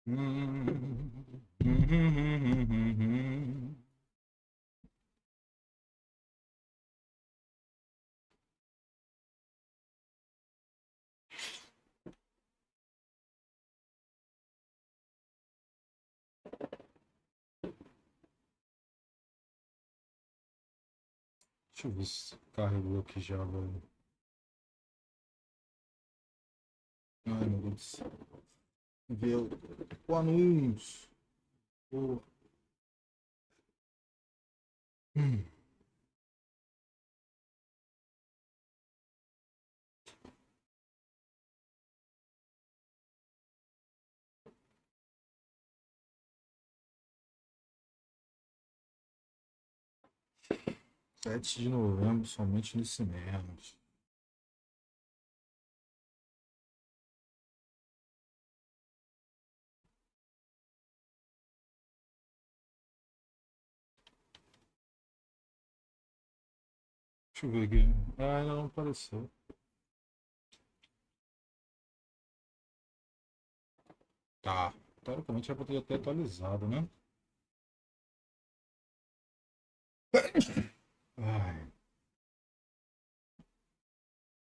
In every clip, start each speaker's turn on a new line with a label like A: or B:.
A: Deixa eu ver se carregou aqui já, velho. Ai, meu Deus do céu. Ver o anúncio. O... Hum. Sete de novembro, somente nos cinemas. Deixa eu ver aqui. Ah, ainda não apareceu. Tá. Teoricamente já poderia ter atualizado, né? Ai,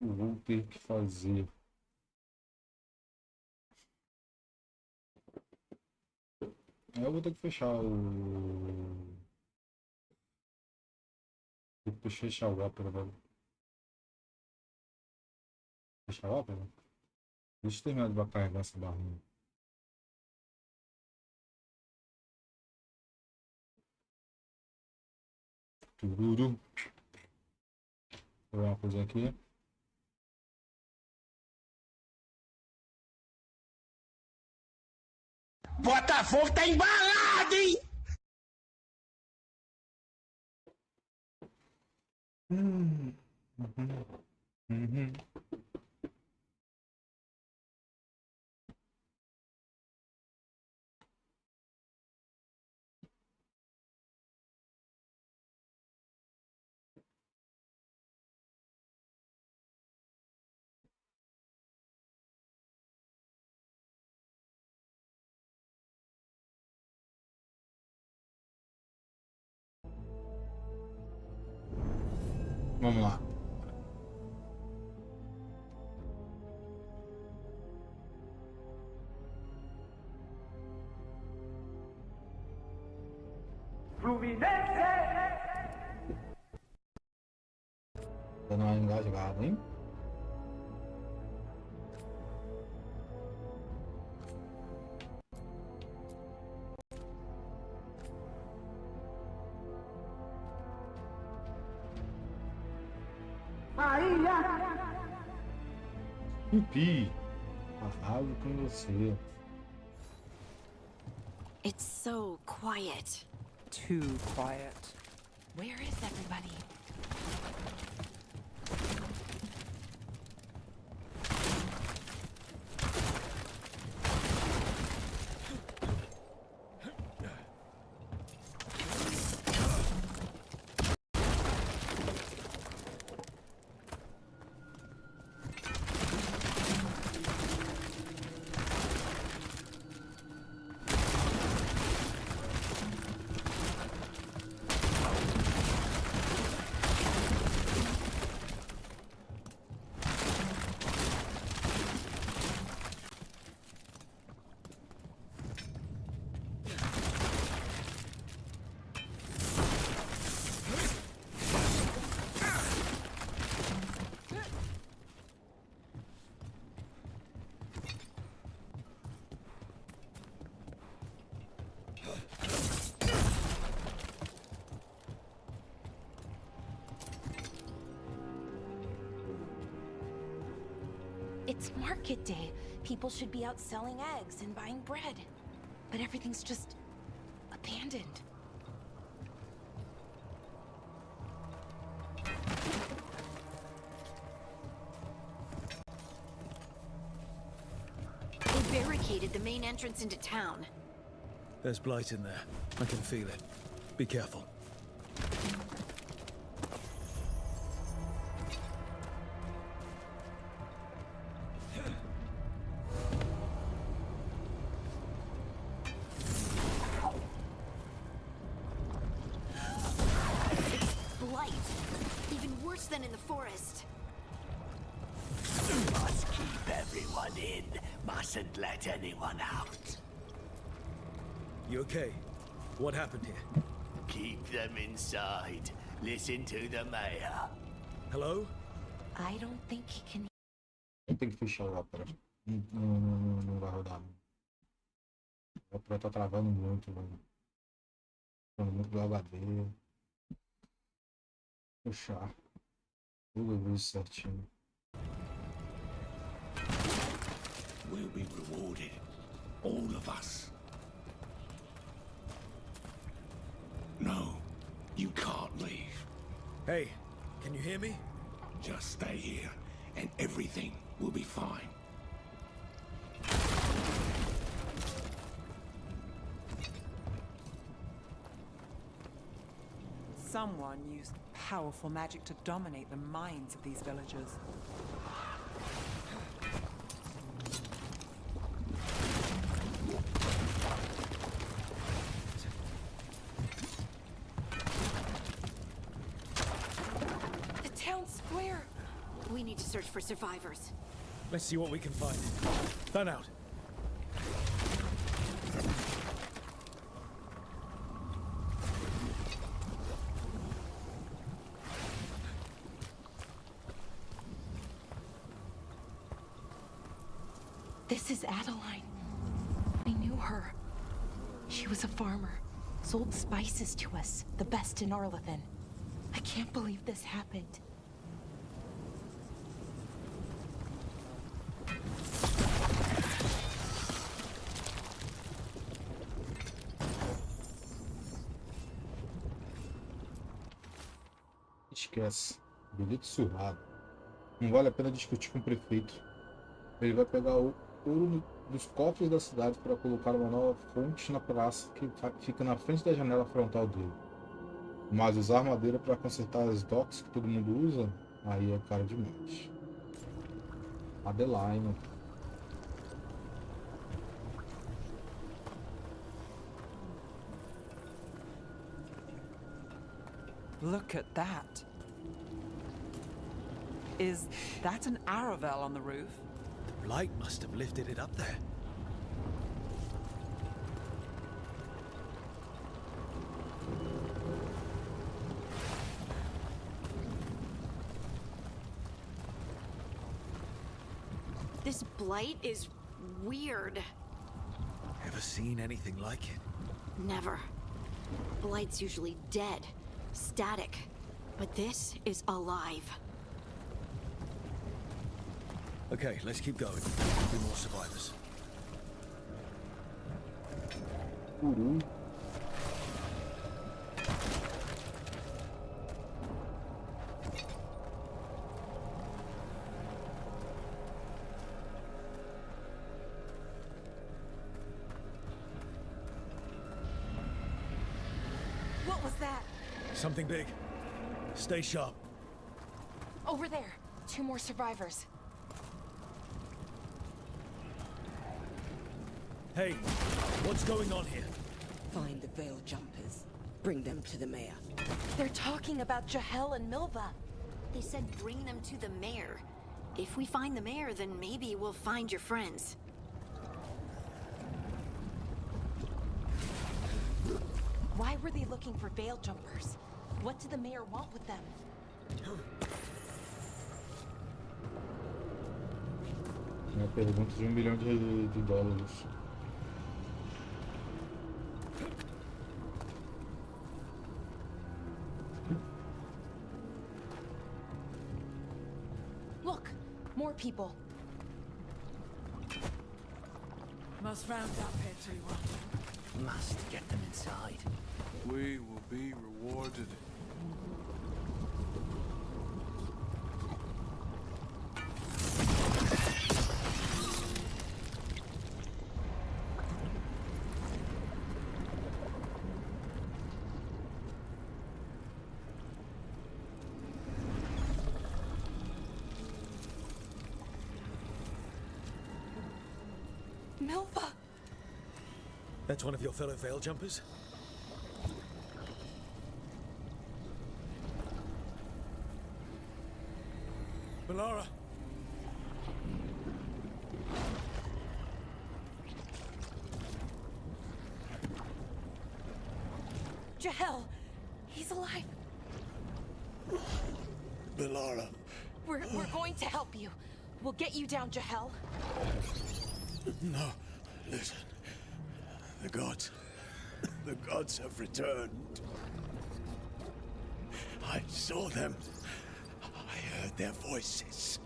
A: eu vou ter que fazer. Eu vou ter que fechar o. Vou ter que fechar o Opera, velho. Fechar o Opera? Deixa eu terminar de carregar essa barrinha. Tururu. Vou ver uma coisa aqui.
B: Botafogo tá embalado, hein?
A: Uhum. Uhum. Vamos lá. Dando uma engasgada, hein? Tupi, arraso com você.
C: It's so quiet.
D: Too quiet.
C: Where is everybody? It's market day. People should be out selling eggs and buying bread. But everything's just abandoned. They barricaded the main entrance into town.
E: There's blight in there. I can feel it. Be careful.
F: than in the forest.
B: Must keep everyone in. Mustn't let anyone out.
E: You okay? What happened here?
B: Keep them inside. Listen to the mayor.
E: Hello?
C: I don't think he can.
A: Eu tenho que fechar o Opera. Não vai rodar. O Opera tá travando muito, velho. Ficando muito do HD. Fechar. Tudo eu vejo certinho.
B: We'll be rewarded. All of us. No, you can't leave.
E: Hey, can you hear me?
B: Just stay here, and everything will be fine.
D: Someone used powerful magic to dominate the minds of these villagers.
C: The town square!
F: We need to search for survivors.
E: Let's see what we can find. Fan out.
C: This is Adeline. I knew her. She was a farmer, sold spices to us, the best in Arlathan. I can't believe this happened.
A: Esquece. Bilhete surrado. Não vale a pena discutir com o prefeito. Ele vai pegar o ouro dos cofres da cidade para colocar uma nova fonte na praça que fica na frente da janela frontal dele. Mas usar madeira para consertar as docks que todo mundo usa, aí é caro demais. Adeline.
D: Look at that. Is that an Aravel on the roof?
E: The blight must have lifted it up there.
F: This blight is weird.
E: Ever seen anything like it?
F: Never. Blight's usually dead, static. But this is alive.
E: Okay, let's keep going. There'll be more survivors.
A: Uru.
C: What was that?
E: Something big. Stay sharp.
C: Over there. 2 more survivors.
E: Hey, what's going on here?
G: Find the veil jumpers. Bring them to the mayor.
C: They're talking about Jahel and Milva.
F: They said bring them to the mayor. If we find the mayor, then maybe we'll find your friends.
C: Why were they looking for veil jumpers? What did the mayor want with them?
A: Uma pergunta de $1 milhão de dólares.
C: Look, more people.
D: Must round up everyone.
B: Must get them inside.
H: We will be rewarded.
C: Milva!
E: That's one of your fellow veil jumpers? Valara.
C: Jahel, he's alive.
E: Valara.
C: We're going to help you. We'll get you down, Jahel.
E: No, listen. The gods have returned. I saw them. I heard their voices.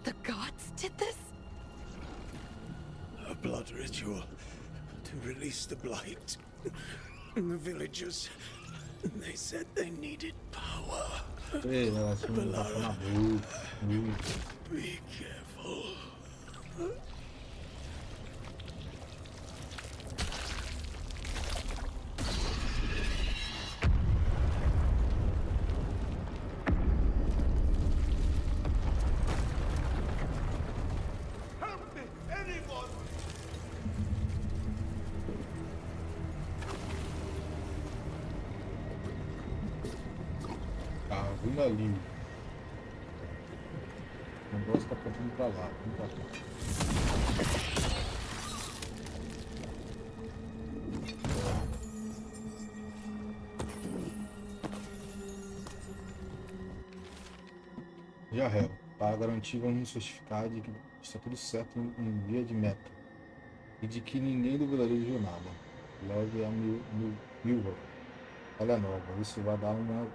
C: The gods did this?
E: A blood ritual to release the blight. The villagers, they said they needed power. Valara, be careful.
H: Help me, anyone!
A: Tá vindo ali. O negócio tá apontando pra lá. Vamos pra cá. Já rego. Para garantir, vamos nos certificar de que está tudo certo em via de meta. E de que ninguém do vilarejo viu nada. Leve a Milva. Ela é nova. Isso vai dar uma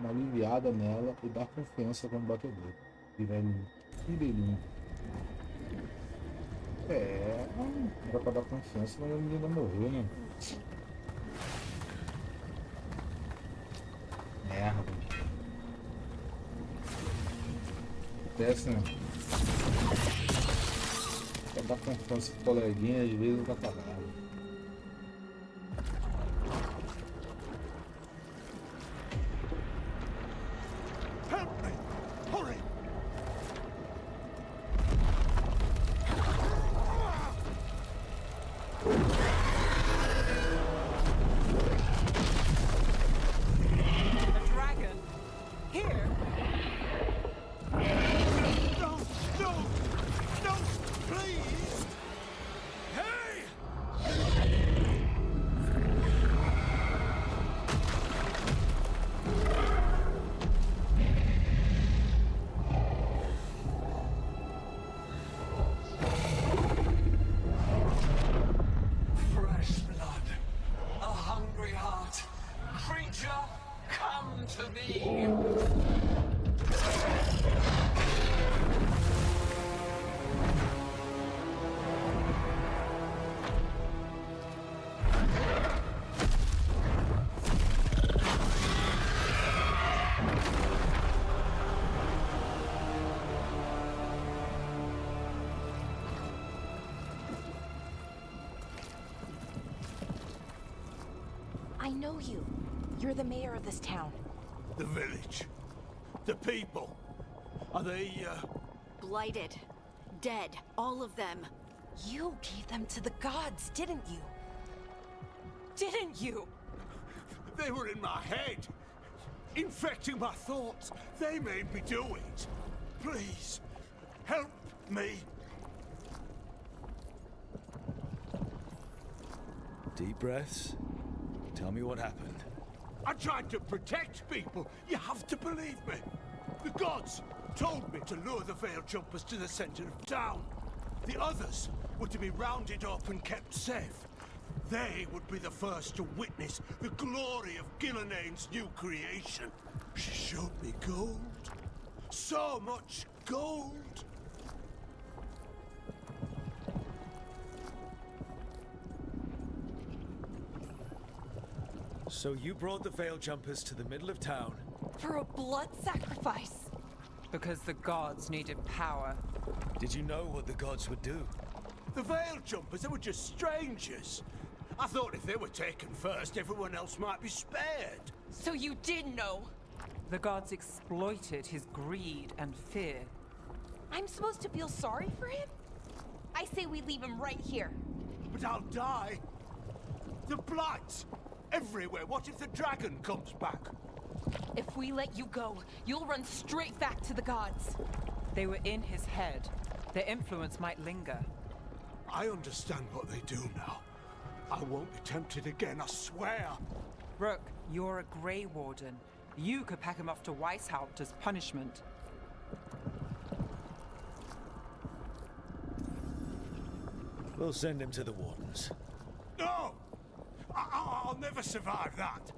A: aliviada nela e dar confiança como batedor. E velhinho. Que delírio. É, não dá pra dar confiança, mas a menina morreu, né? Merda. Acontece, né? Pra dar confiança pro coleguinha, às vezes dá cagada.
H: Help me! Hurry!
D: A dragon? Here?
H: No! No! No! Please!
E: Hey!
B: Fresh blood, a hungry heart. Creature, come to me.
C: I know you. You're the mayor of this town.
H: The village. The people. Are they,
F: Blighted. Dead. All of them.
C: You gave them to the gods, didn't you? Didn't you?
H: They were in my head. Infecting my thoughts. They made me do it. Please, help me.
E: Deep breaths. Tell me what happened.
H: I tried to protect people. You have to believe me. The gods told me to lure the Veil Jumpers to the center of town. The others were to be rounded up and kept safe. They would be the first to witness the glory of Gillenane's new creation. She showed me gold. So much gold.
E: So you brought the Veil Jumpers to the middle of town.
C: For a blood sacrifice.
D: Because the gods needed power.
E: Did you know what the gods would do?
H: The Veil Jumpers, they were just strangers. I thought if they were taken first, everyone else might be spared.
C: So you did know.
D: The gods exploited his greed and fear.
C: I'm supposed to feel sorry for him? I say we leave him right here.
H: But I'll die. The blight! Everywhere. What if the dragon comes back?
C: If we let you go, you'll run straight back to the gods.
D: They were in his head. Their influence might linger.
H: I understand what they do now. I won't be tempted again, I swear.
D: Rook, you're a Grey Warden. You could pack him off to Weishaupt as punishment.
E: We'll send him to the Wardens.
H: No! I'll never survive that.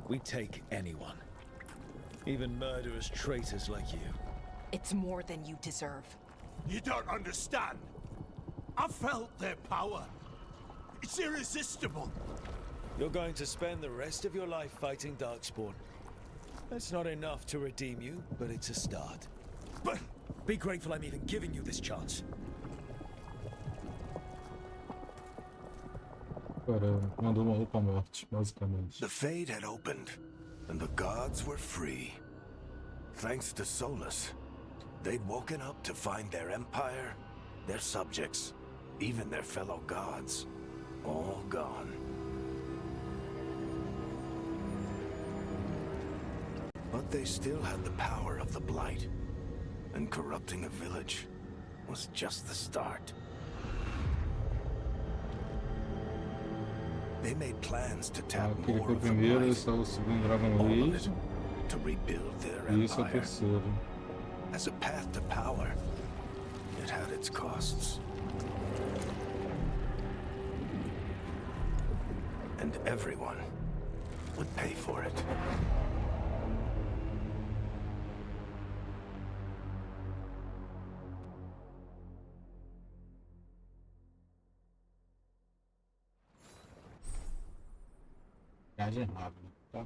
E: We take anyone. Even murderous traitors like you.
C: It's more than you deserve.
H: You don't understand. I felt their power. It's irresistible.
E: You're going to spend the rest of your life fighting Darkspawn. That's not enough to redeem you, but it's a start.
H: But
E: Be grateful I'm even giving you this chance.
A: Cara, mandou uma roupa morte, basicamente.
I: The Fade had opened, and the gods were free. Thanks to Solus, they'd woken up to find their empire, their subjects, even their fellow gods, all gone. But they still had the power of the Blight, and corrupting a village was just the start. They made plans to tap
A: Aquele
I: more
A: foi o
I: of the
A: primeiro,
I: Blight,
A: esse é o segundo Dragon
I: all of
A: Age,
I: it, to rebuild their
A: e esse é o
I: empire.
A: terceiro.
I: As a path to power, it had its costs. And everyone would pay for it.
A: Viagem rápida, tá?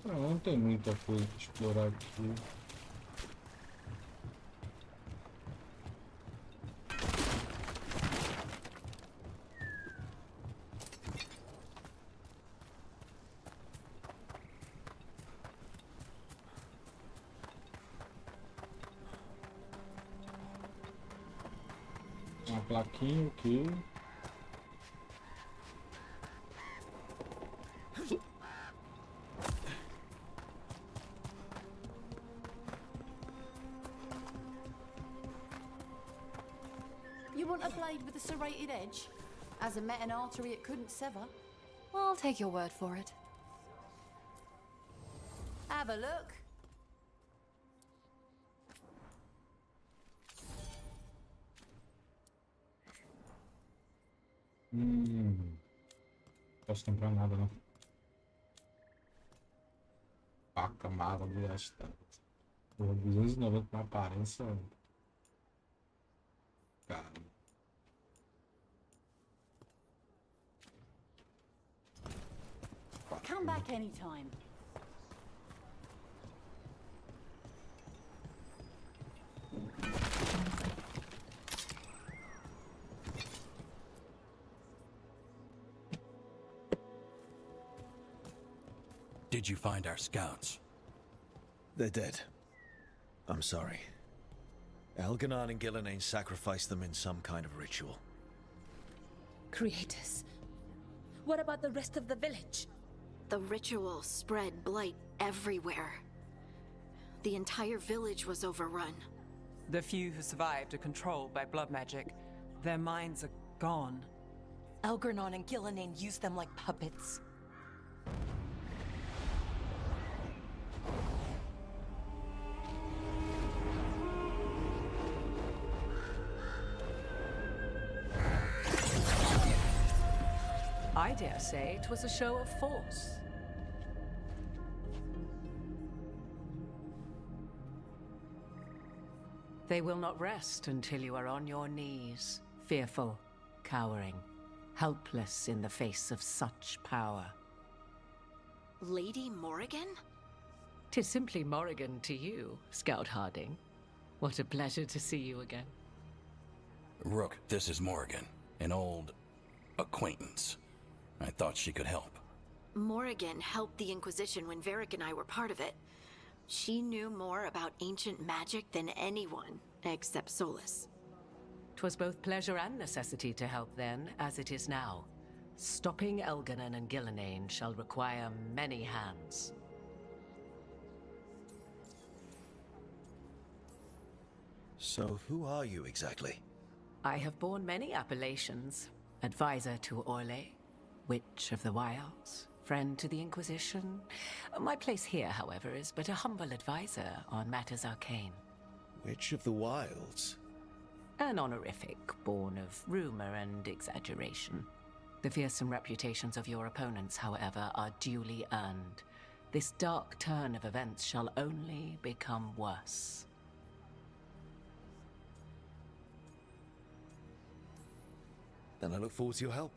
A: Não tem muita coisa pra explorar aqui. Uma plaquinha aqui.
J: You want a blade with a serrated edge? As it met an artery it couldn't sever? Well, I'll take your word for it. Have a look.
A: Posso comprar nada, não. Faca, maga, gastada. Porra, 290 na aparência. Cara.
J: Come back anytime.
K: Did you find our scouts?
E: They're dead. I'm sorry. Elganon and Gillenane sacrificed them in some kind of ritual.
C: Creators. What about the rest of the village?
F: The ritual spread blight everywhere. The entire village was overrun.
D: The few who survived are controlled by blood magic. Their minds are gone.
C: Elgarnon and Gillenane used them like puppets.
L: I dare say it was a show of force. They will not rest until you are on your knees, fearful, cowering, helpless in the face of such power.
F: Lady Morrigan?
L: 'Tis simply Morrigan to you, Scout Harding. What a pleasure to see you again.
K: Rook, this is Morrigan, an old acquaintance. I thought she could help.
F: Morrigan helped the Inquisition when Varric and I were part of it. She knew more about ancient magic than anyone, except Solus.
L: 'Twas both pleasure and necessity to help then, as it is now. Stopping Elganon and Gillenane shall require many hands.
E: So who are you exactly?
L: I have borne many appellations. Advisor to Orlais, Witch of the Wilds, friend to the Inquisition. My place here, however, is but a humble advisor on matters arcane.
E: Witch of the Wilds?
L: An honorific born of rumor and exaggeration. The fearsome reputations of your opponents, however, are duly earned. This dark turn of events shall only become worse.
E: Then I look forward to your help.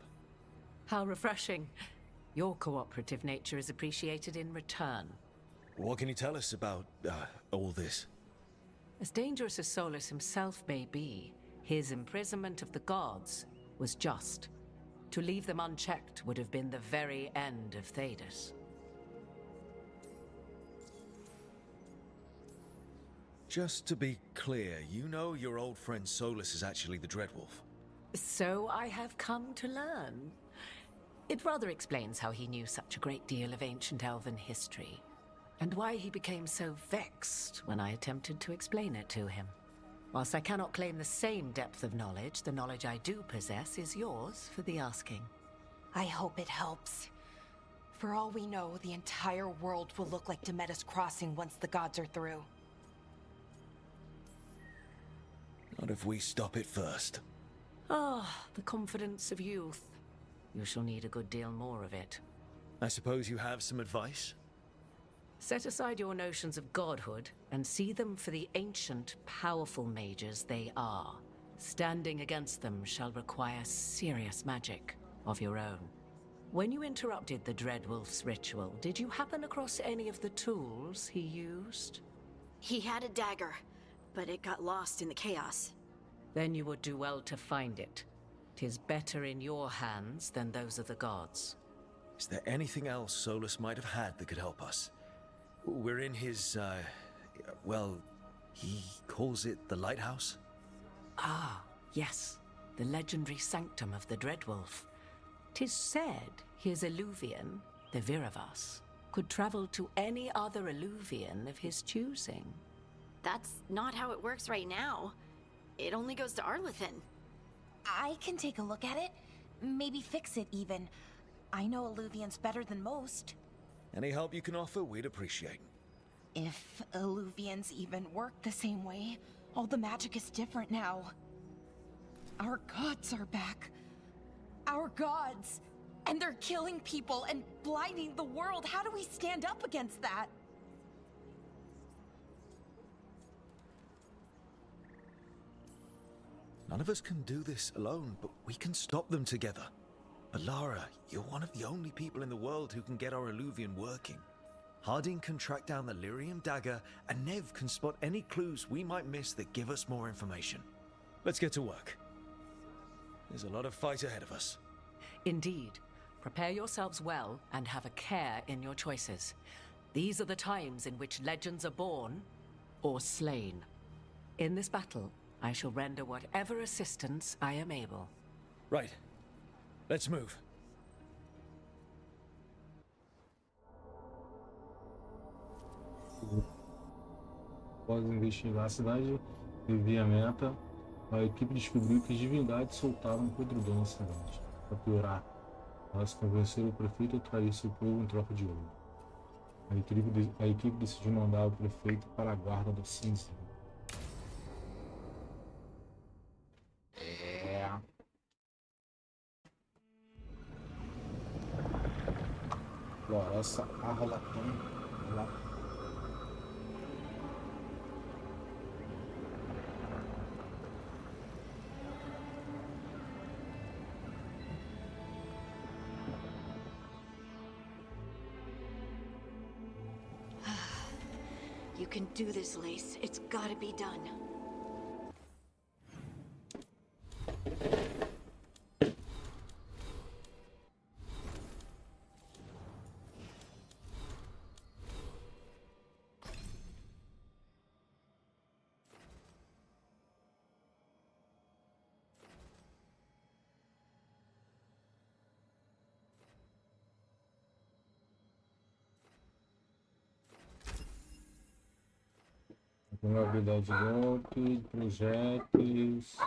L: How refreshing. Your cooperative nature is appreciated in return.
E: What can you tell us about, all this?
L: As dangerous as Solus himself may be, his imprisonment of the gods was just. To leave them unchecked would have been the very end of Thedas.
E: Just to be clear, you know your old friend Solus is actually the Dreadwolf.
L: So I have come to learn. It rather explains how he knew such a great deal of ancient elven history, and why he became so vexed when I attempted to explain it to him. Whilst I cannot claim the same depth of knowledge, the knowledge I do possess is yours for the asking.
C: I hope it helps. For all we know, the entire world will look like Demetus Crossing once the gods are through.
E: Not if we stop it first.
L: Ah, the confidence of youth. You shall need a good deal more of it.
E: I suppose you have some advice?
L: Set aside your notions of godhood and see them for the ancient, powerful mages they are. Standing against them shall require serious magic of your own. When you interrupted the Dreadwolf's ritual, did you happen across any of the tools he used?
F: He had a dagger, but it got lost in the chaos.
L: Then you would do well to find it. 'Tis better in your hands than those of the gods.
E: Is there anything else Solus might have had that could help us? We're in his, well, he calls it the lighthouse?
L: Ah, yes. The legendary sanctum of the Dreadwolf. 'Tis said his Illuvian, the Viravas, could travel to any other Illuvian of his choosing.
F: That's not how it works right now. It only goes to Arlathan.
C: I can take a look at it. Maybe fix it, even. I know Illuvians better than most.
E: Any help you can offer, we'd appreciate.
C: If Illuvians even work the same way, all the magic is different now. Our gods are back. Our gods! And they're killing people and blinding the world. How do we stand up against that?
E: None of us can do this alone, but we can stop them together. Alara, you're one of the only people in the world who can get our Illuvian working. Harding can track down the Lyrium dagger, and Nev can spot any clues we might miss that give us more information. Let's get to work. There's a lot of fight ahead of us.
L: Indeed. Prepare yourselves well and have a care in your choices. These are the times in which legends are born or slain. In this battle, I shall render whatever assistance I am able.
E: Right. Let's move.
A: Após investigar a cidade e ver a meta, a equipe descobriu que as divindades soltaram um podridão na cidade. Para piorar, elas convenceram o prefeito a trair seu povo em troca de ouro. A equipe decidiu mandar o prefeito para a guarda da cinza. Floresta Arlatã.
F: You can do this, Lace. It's gotta be done.
A: Probabilidade de golpe, projéteis.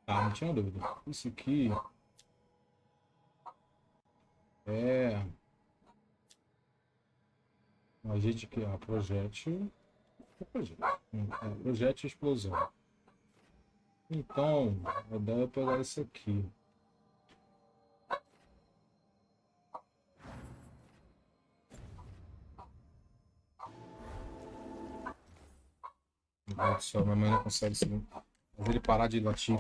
A: Ah, não tinha dúvida. Isso aqui é um agente que é projétil. Projétil e explosão. Então, a ideia é pegar isso aqui. Meu Deus do céu, minha mãe não consegue fazer ele parar de latir.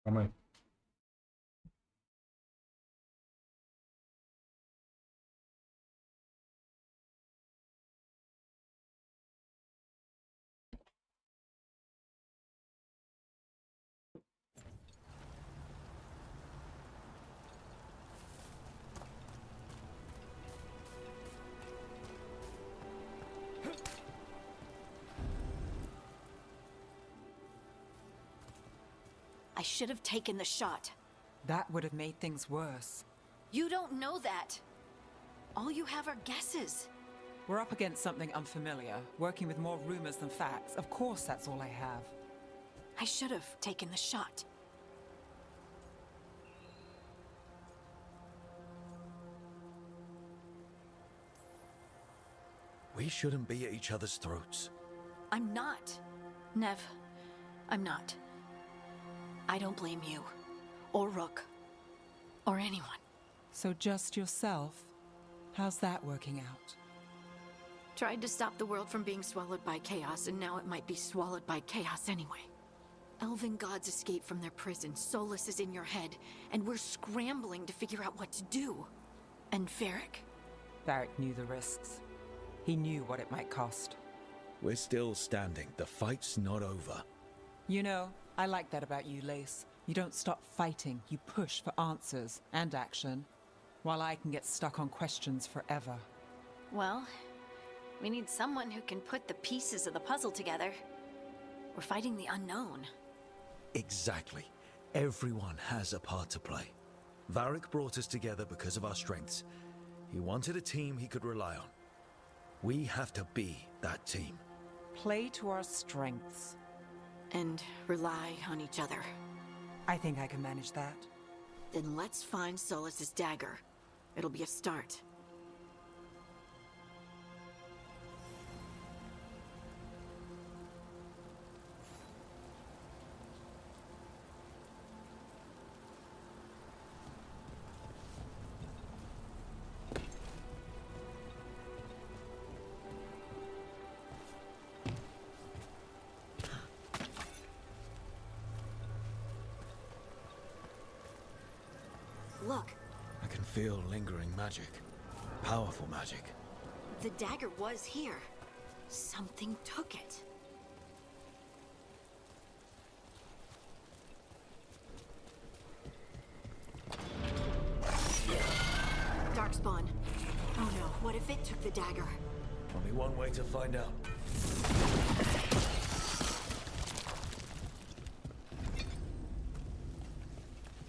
A: Calma aí.
F: I should have taken the shot.
D: That would have made things worse.
F: You don't know that. All you have are guesses.
D: We're up against something unfamiliar, working with more rumors than facts. Of course, that's all I have.
F: I should have taken the shot.
E: We shouldn't be at each other's throats.
F: I'm not. Nev, I'm not. I don't blame you, or Rook, or anyone.
D: So just yourself? How's that working out?
F: Tried to stop the world from being swallowed by chaos, and now it might be swallowed by chaos anyway. Elven gods escaped from their prison, Solus is in your head, and we're scrambling to figure out what to do. And Varric.
D: Varric knew the risks. He knew what it might cost.
E: We're still standing. The fight's not over.
D: You know, I like that about you, Lace. You don't stop fighting, you push for answers and action, while I can get stuck on questions forever.
F: Well, we need someone who can put the pieces of the puzzle together. We're fighting the unknown.
E: Exactly. Everyone has a part to play. Varric brought us together because of our strengths. He wanted a team he could rely on. We have to be that team.
D: Play to our strengths.
F: And rely on each other.
D: I think I can manage that.
F: Then let's find Solus's dagger. It'll be a start. Look,
E: I can feel lingering magic. Powerful magic.
F: the dagger was here. Something took it. darkspawn. Oh no, what if it took the dagger?
E: Only one way to find out.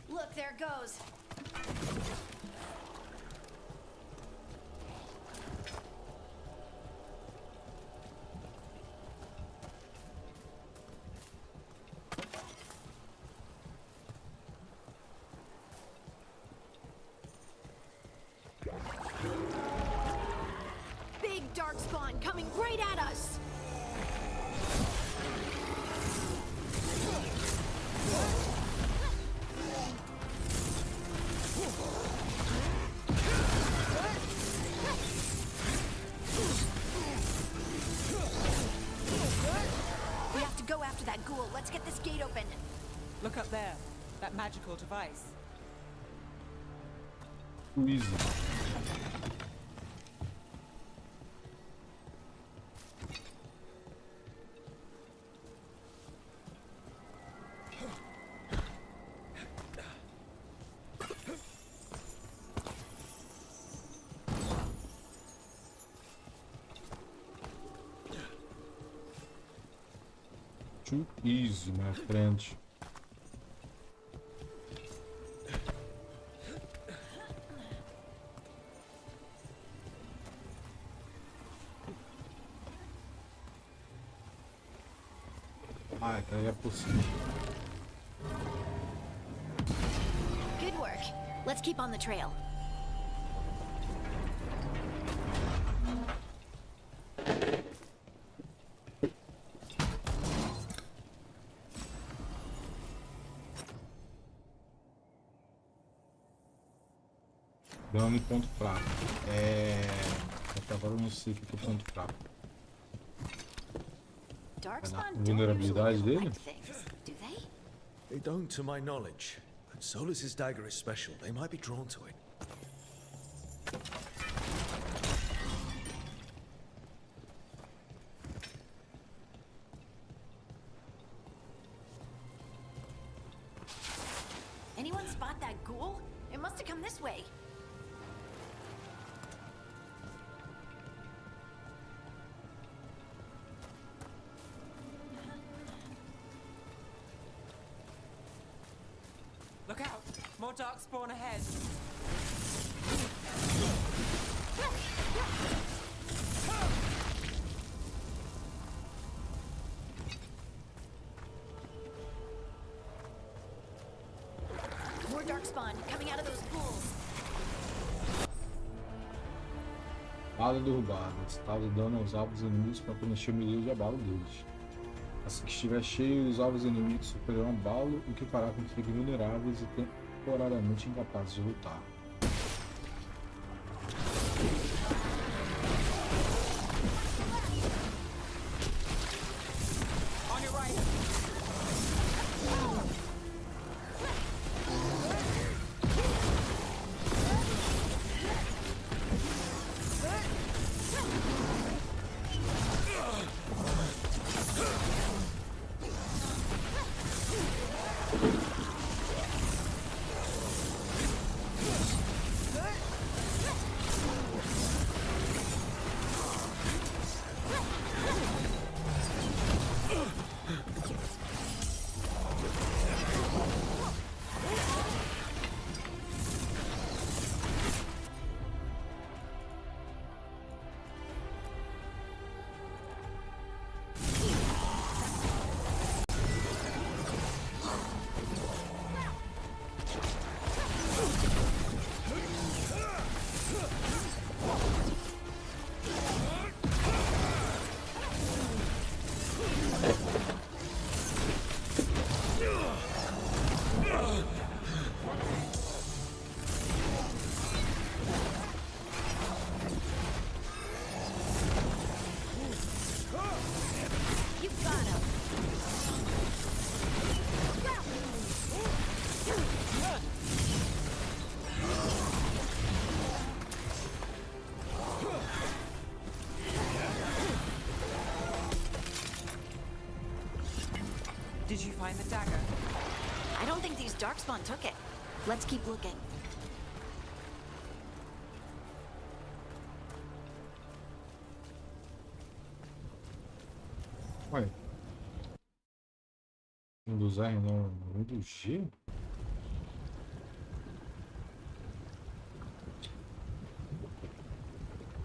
F: Look, there it goes. Big darkspawn coming right at us. We have to go after that ghoul. Let's get this gate open.
D: Look up there. That magical device.
A: Easy. Too easy, my friend. Ah, é possível.
F: Good work. Let's keep on the trail.
A: Dano e ponto fraco. Até agora eu não sei o que é ponto fraco.
F: Darkspawn
A: Vulnerabilidade dele?
F: do they?
E: They don't, to my knowledge. But Solus's dagger is special. They might be drawn to it.
F: Anyone spot that ghoul? It must have come this way.
D: Look out! More darkspawn ahead.
F: More darkspawn coming out of those pools.
A: Bala derrubada. Instala dano aos alvos inimigos para preencher o medida de abalo deles. Assim que estiver cheio, os alvos inimigos sofrerão abalo, o que fará com que fiquem vulneráveis e temporariamente incapazes de lutar.
D: On your right. Did you find the dagger?
F: I don't think these darkspawn took it. Let's keep looking.
A: Ué. Windows R não, Windows G?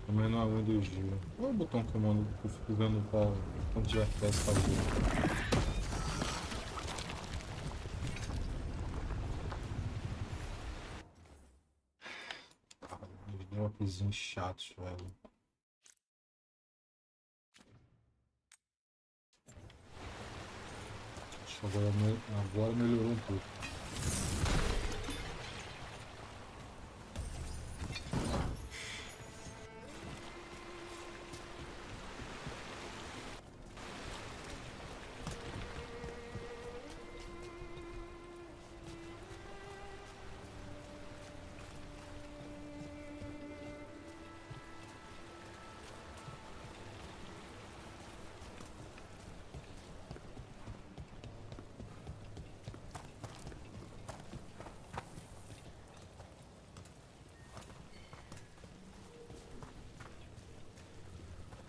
A: Também não é Windows G. Qual é o botão comando que eu fico vendo quanto de FPS fazer? Os dropzinhos chatos, velho. Acho que agora melhorou um pouco.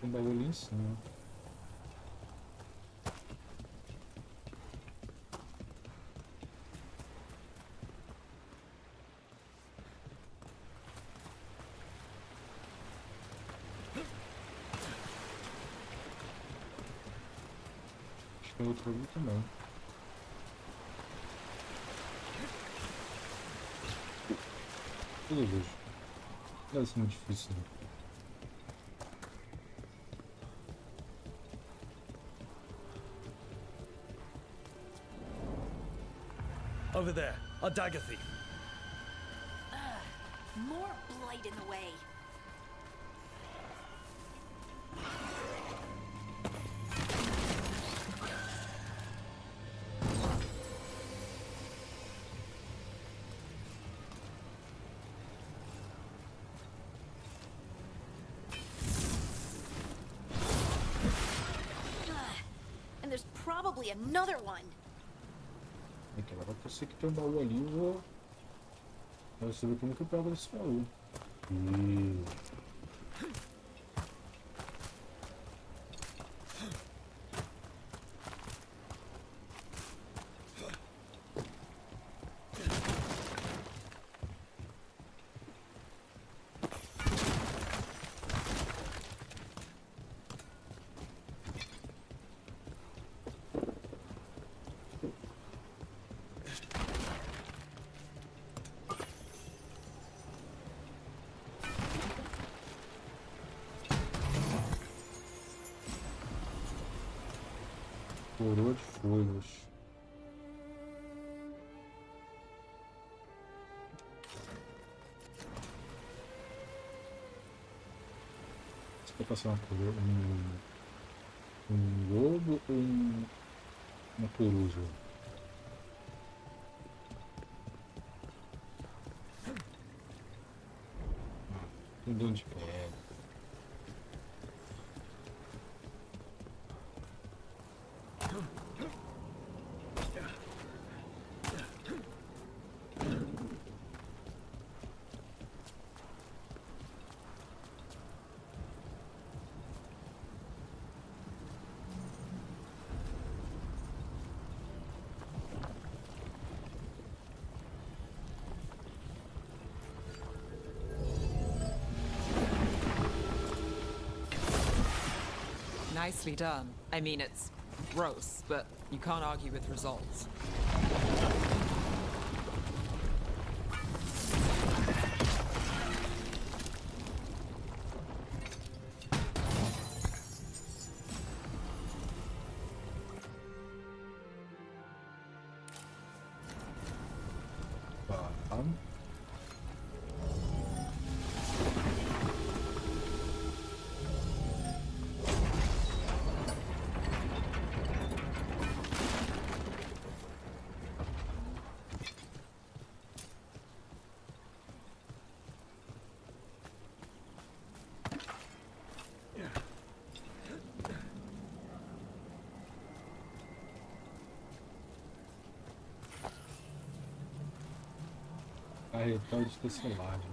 A: Tem um bagulho ali em cima. Acho que tem outro ali também. Tudo vejo. Não deve ser muito difícil, né?
E: Over there, our dagger thief.
F: More blight in the way. And there's probably another one.
A: Então, agora que eu sei que tem um baú ali, eu vou... Quero saber como que eu pego esse baú. Coroa de folhas. Você quer passar uma coroa, um lobo ou uma coruja? Tem dono de pedra.
D: Nicely done. I mean, it's gross, but you can't argue with results. Carretel de tecelagem.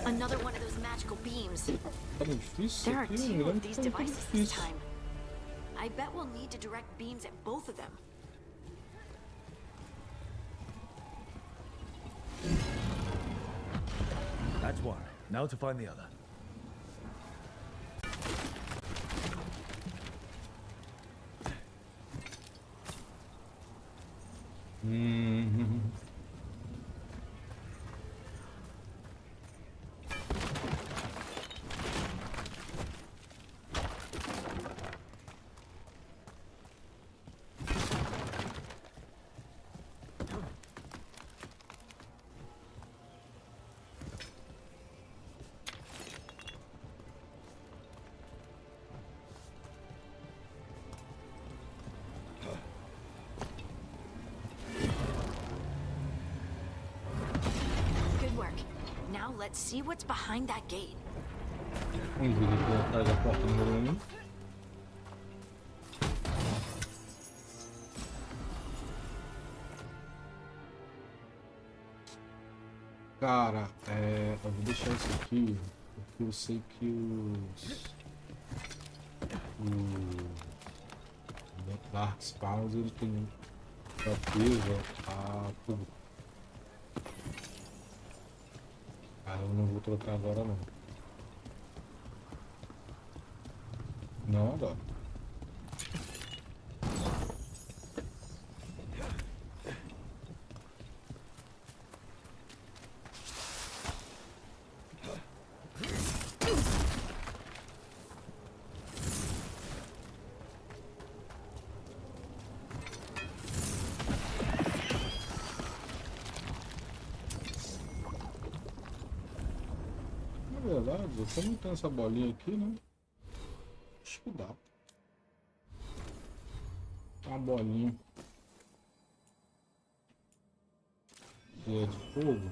F: Another one of those magical beams.
A: Tá muito difícil
F: There are
A: aqui,
F: two
A: não
F: of these
A: tá muito
F: devices this
A: difícil.
F: time. I bet we'll need to direct beams at both of them.
E: That's one. Now to find the other.
F: Good work. Now let's see what's behind that gate.
A: Vamos ver aqui atrás da porta número 1. Cara, eu vou deixar isso aqui porque eu sei que os Dark Spawns eles têm defesa a tudo. Cara, eu não vou trocar agora não. Não agora. Na verdade, eu não tenho essa bolinha aqui, né? Acho que dá. Uma bolinha que é de fogo.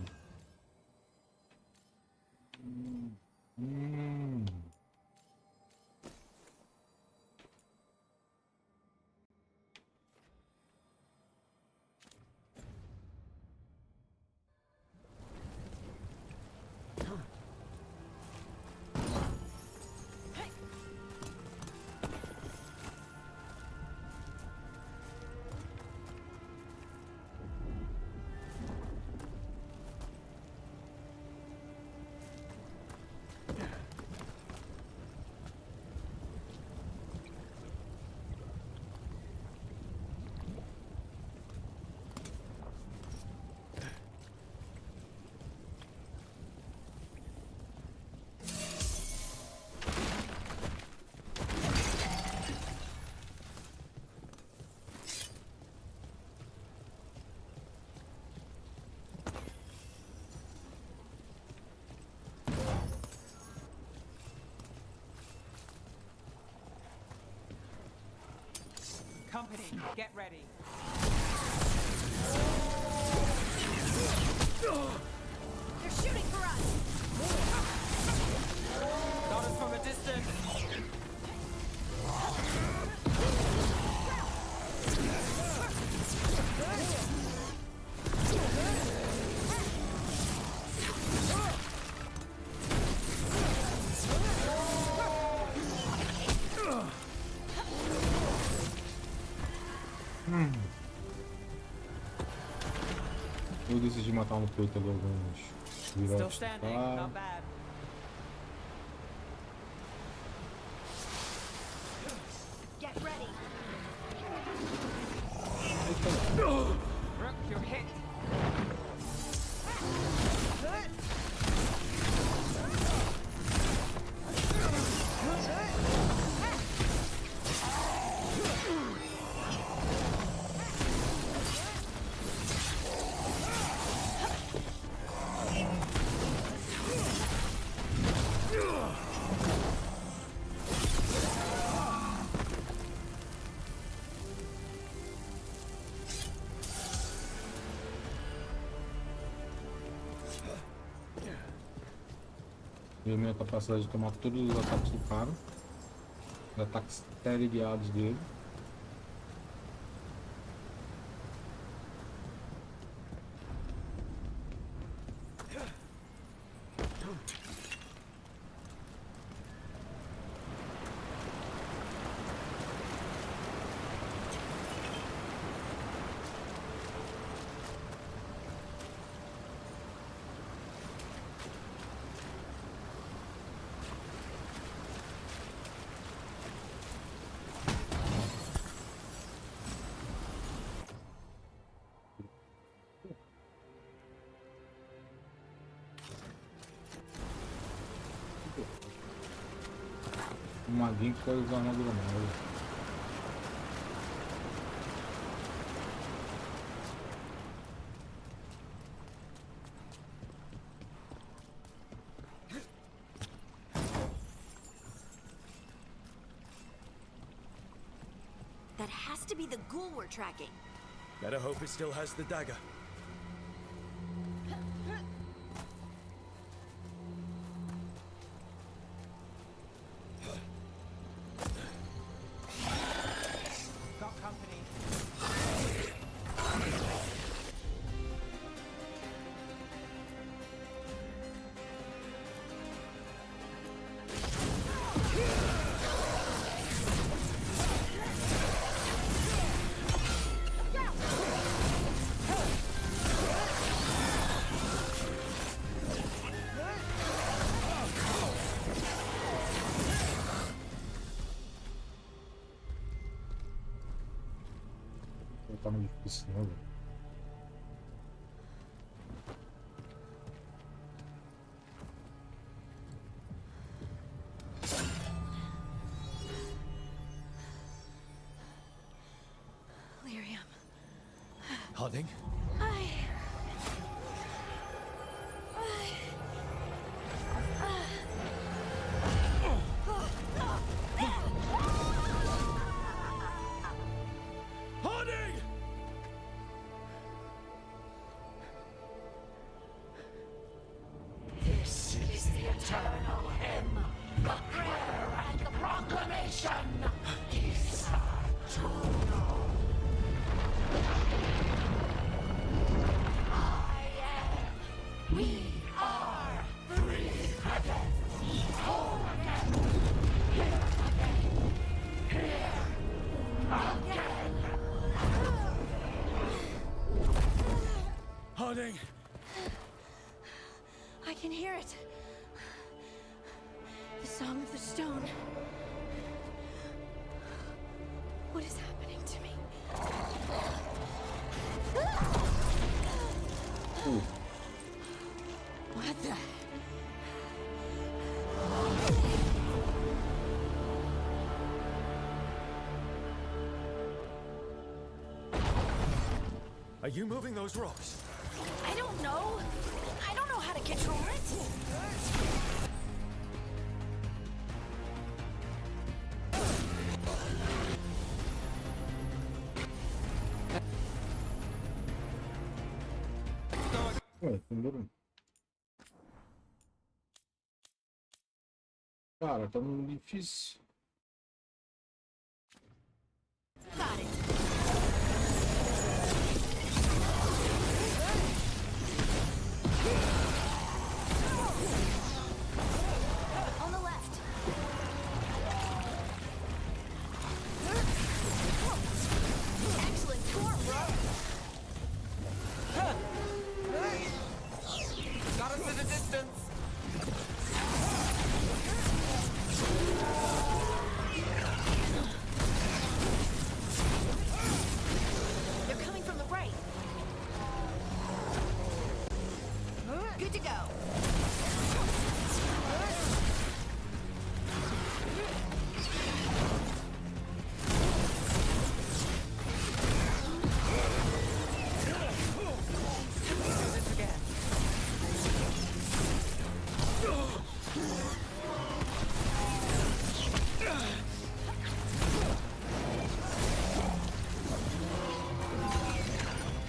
D: Company, get ready.
J: They're shooting for us!
D: Got us from a distance.
A: Eu decidi matar no peito ali alguns
D: Still
A: virotes.
D: standing,
A: Tá?
D: not bad.
J: Get ready!
D: Rook, you're hit.
A: E a minha capacidade de tomar todos os ataques do cara. Os ataques teleguiados dele. O maguinho que foi usar a armadura nova.
F: That has to be the ghoul we're tracking.
E: Better hope it still has the dagger.
D: Got company.
A: Tá muito difícil, né, velho?
F: Lyrium.
E: Harding? Harding!
B: This is the eternal hymn, the prayer and the proclamation. Isa to know. I am. We are three again. Whole again. Here again. Here again.
E: Harding!
F: I can hear it. The Song of the Stone. What is happening to me? What the?
E: Are you moving those rocks?
F: I don't know. I don't know how to control it.
A: Ué, primeiro. Cara, tá muito difícil.
F: Got it. On the left. Excellent tour, bro.
D: Got us in the distance.
F: They're coming from the right. Good to go.
D: Do this again.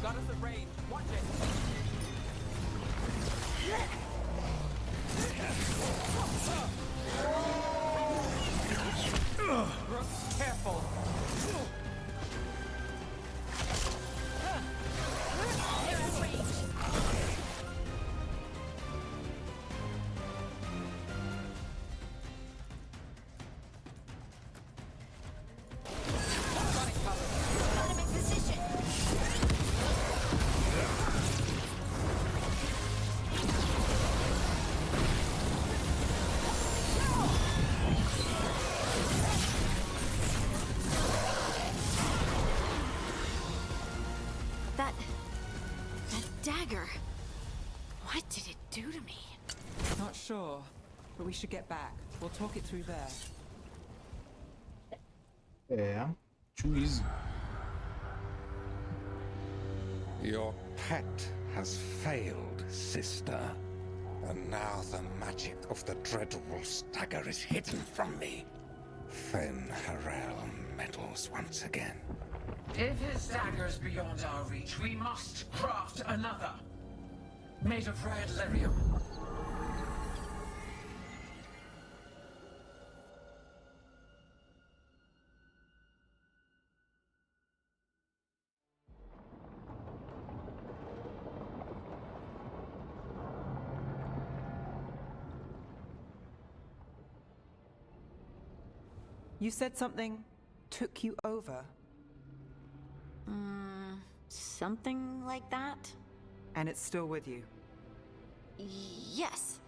D: Got us at range. Watch it. Brooke, careful.
F: They're at range.
D: Got it covered.
F: Got him in position. That dagger. What did it do to me?
D: Not sure, but we should get back. We'll talk it through there.
A: É, too easy.
M: Your pet has failed, sister. And now the magic of the Dreadwolf's dagger is hidden from me. Fen Harel meddles once again.
B: If his dagger's beyond our reach, we must craft another. Made of red lyrium.
D: You said something took you over?
F: Something like that?
D: And it's still with you?
F: Yes.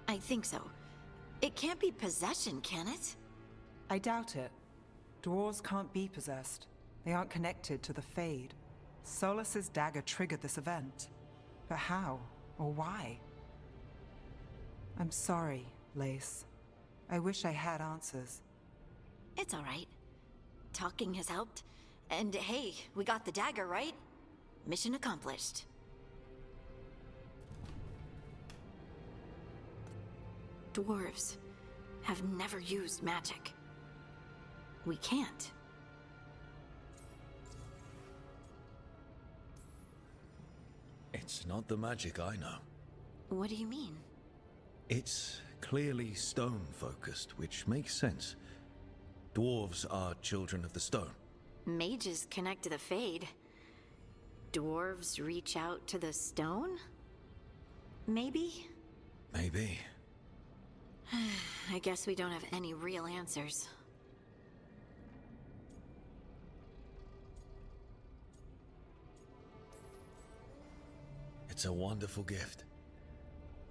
F: I think so. It can't be possession, can it?
D: I doubt it. Dwarves can't be possessed. They aren't connected to the Fade. Solus's dagger triggered this event. But how? Or why? I'm sorry, Lace. I wish I had answers.
F: It's all right. Talking has helped. And hey, we got the dagger, right? Mission accomplished. Dwarves have never used magic. We can't.
E: It's not the magic I know.
F: What do you mean?
E: It's clearly stone-focused, which makes sense. Dwarves are children of the stone.
F: Mages connect to the Fade. Dwarves reach out to the stone? Maybe?
E: Maybe.
F: I guess we don't have any real answers.
E: It's a wonderful gift.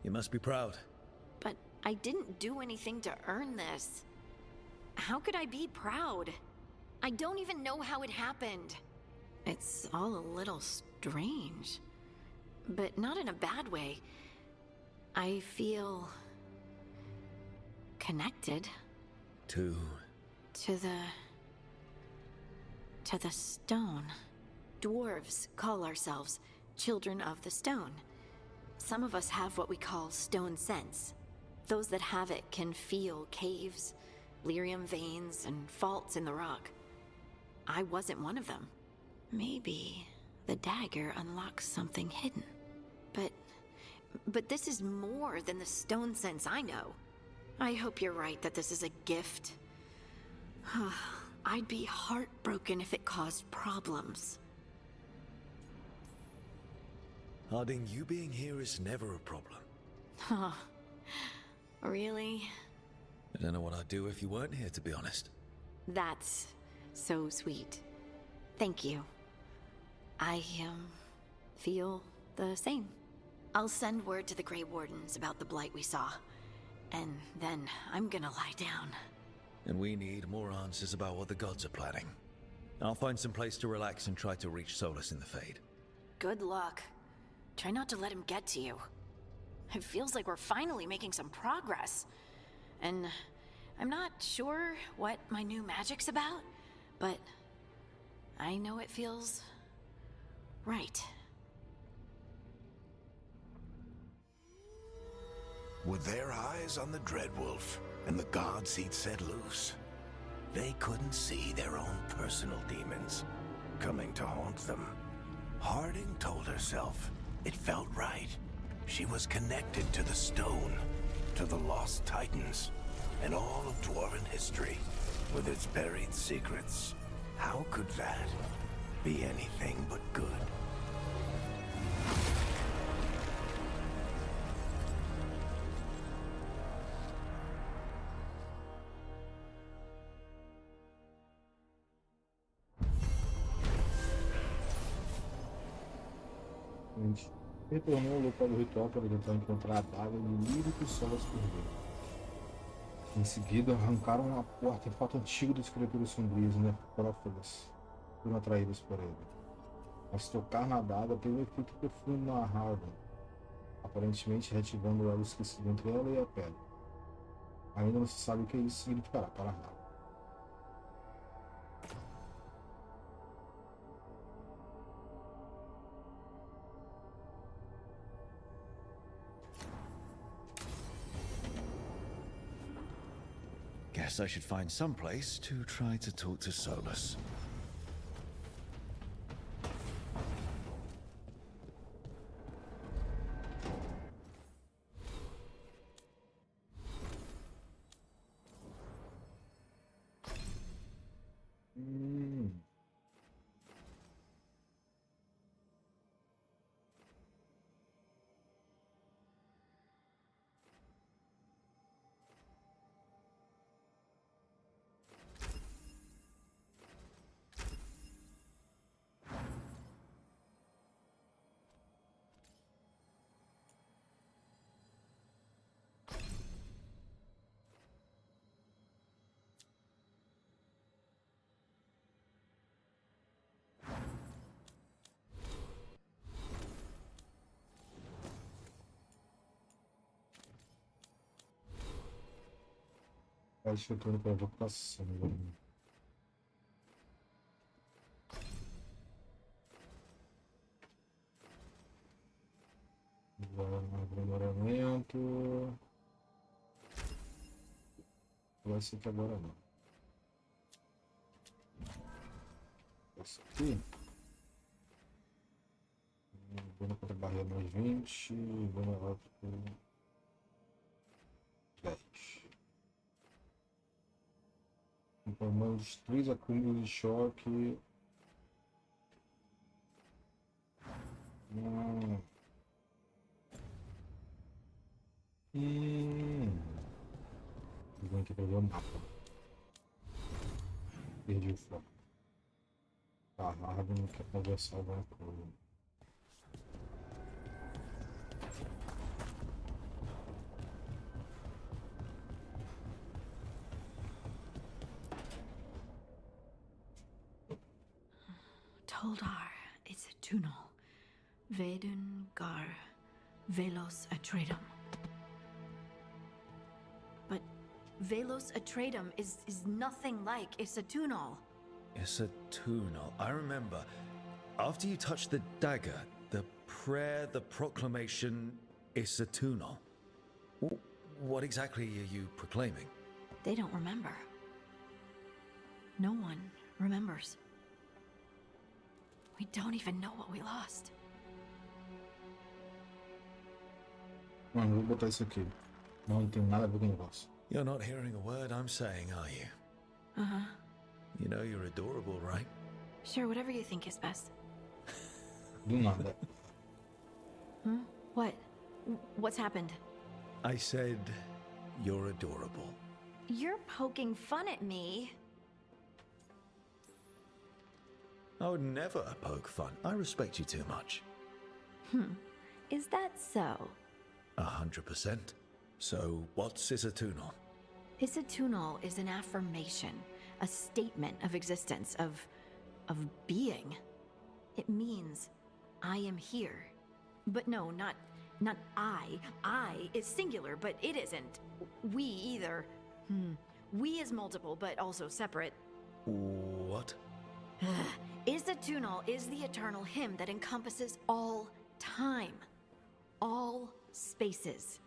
E: You must be proud.
F: But I didn't do anything to earn this. How could I be proud? I don't even know how it happened. It's all a little strange. But not in a bad way. I feel... connected.
E: To
F: the stone. Dwarves call ourselves children of the stone. Some of us have what we call stone sense. Those that have it can feel caves, lyrium veins, and faults in the rock. I wasn't one of them. Maybe the dagger unlocks something hidden. But this is more than the stone sense I know. I hope you're right that this is a gift. I'd be heartbroken if it caused problems.
E: Harding, you being here is never a problem.
F: Huh. Really?
E: I don't know what I'd do if you weren't here, to be honest.
F: That's so sweet. Thank you. I, feel the same. I'll send word to the Grey Wardens about the blight we saw. And then I'm gonna lie down.
E: And we need more answers about what the gods are planning. I'll find some place to relax and try to reach Solus in the Fade.
F: Good luck. Try not to let him get to you. It feels like we're finally making some progress. And I'm not sure what my new magic's about, but I know it feels right.
I: With their eyes on the Dreadwolf and the gods he'd set loose, they couldn't see their own personal demons coming to haunt them. Harding told herself it felt right. She was connected to the stone, to the lost titans, and all of Dwarven history, with its buried secrets. How could that be anything but good?
A: A gente retornou ao local do ritual para tentar encontrar a daga e o livro que o Solus perdeu. Em seguida, arrancaram uma porta em foto antiga das criaturas sombrias e necrófagas foram atraídas por ele. Ao se tocar na daga, teve um efeito profundo na Warden, aparentemente reativando o elo esquecido entre ela e a pedra. Ainda não se sabe o que isso significará para a Harden.
E: guess I should find some place to try to talk to Solus.
A: Acho que eu tô indo pra evocação, velho. Aprimoramento. Vai ser que agora não. Esse aqui. Vou para a barreira mais 20. Vamos lá para 10. Informando os 3 acúmulos de choque. Vou aqui para ver o mapa. Perdi o foco. A Harvey não quer conversar alguma coisa.
F: Toldar, it's a tunnel. Veilguard, Velos Atreitum. But Velos Atreitum is nothing like Isatunal.
E: Isatunal. I remember. After you touched the dagger, the prayer, the proclamation, Isatunal. What exactly are you proclaiming?
F: They don't remember. No one remembers. We don't even know what we lost.
A: Mano, vou botar isso aqui. Não tem nada a ver com o negócio.
E: You're not hearing a word I'm saying, are you?
F: Uh-huh.
E: You know you're adorable, right?
F: Sure, whatever you think is best.
A: Do nada.
F: What? What's happened?
E: I said you're adorable.
F: You're poking fun at me.
E: I would never poke fun. I respect you too much.
F: Is that so?
E: 100%. So, what's Isatunal?
F: Isatunal is an affirmation, a statement of existence, of being. It means I am here. But no, not I. I is singular, but it isn't. We either. We is multiple, but also separate.
E: What?
F: Isatunal is the eternal hymn that encompasses all time. All spaces.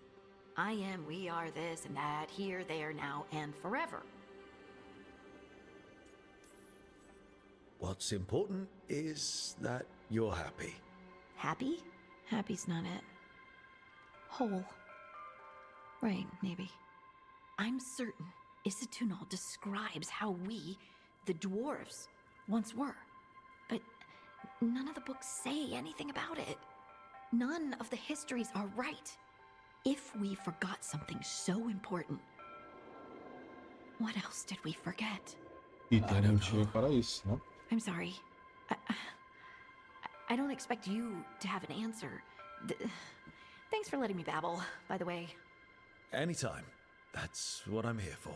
F: I am, we are, this and that, here, there, now, and forever.
E: What's important is that you're happy.
F: Happy? Happy's not it. Whole. Right, maybe. I'm certain Isatunal describes how we, the dwarves, once were. But none of the books say anything about it. None of the histories are right. If we forgot something so important, what else did we forget?
A: E tem motivo para isso, né?
F: I'm sorry. I don't expect you to have an answer. Thanks for letting me babble, by the way.
E: Anytime. That's what I'm here for.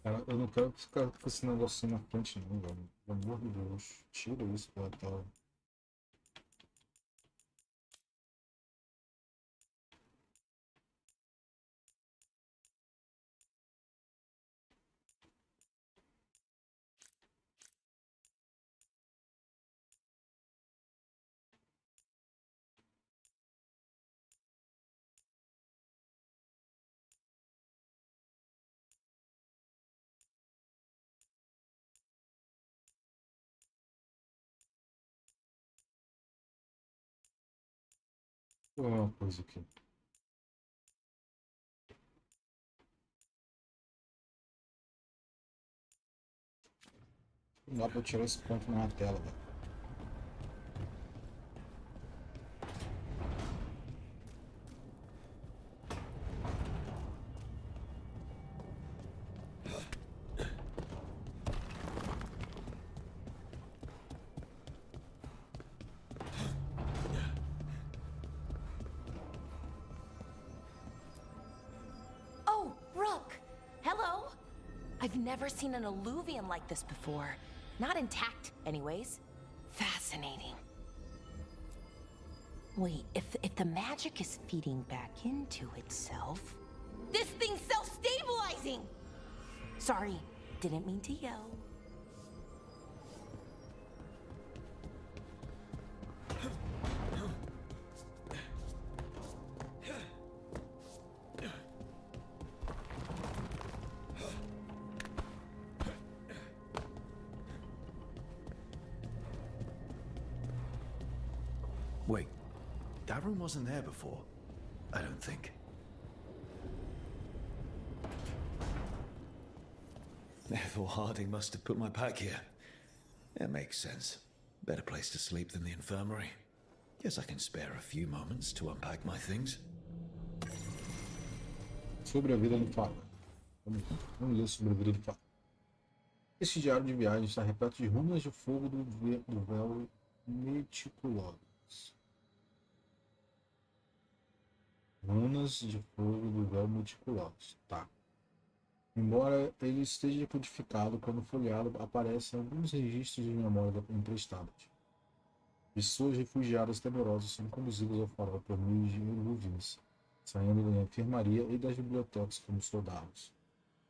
A: Cara, eu não quero ficar com esse negocinho na frente não, velho. Pelo amor de Deus. Tira isso, cara. Vou ver uma coisa aqui. Não dá pra eu tirar esse ponto na tela, velho.
C: Oh, Rook! Hello? I've never seen an alluvian like this before. Not intact, anyways. Fascinating. Wait, if the magic is feeding back into itself... This thing's self-stabilizing! Sorry, didn't mean to yell.
E: Wait, that room wasn't there before. I don't think. Therefore, Harding must have put my pack here. It makes sense. Better place to sleep than the infirmary. Guess I can spare a few moments to unpack my things.
A: Sobre a vida no Faro. Vamos ler sobre a vida do Faro. Este diário de viagem está repleto de runas de fogo do véu meticulosos. Runas de fogo do véu meticuloso. Tá. Embora ele esteja codificado, quando folheado aparecem alguns registros de memória emprestados. Pessoas refugiadas temerosas são conduzidas ao farol por meio de nuvens, saindo da enfermaria e das bibliotecas como soldados,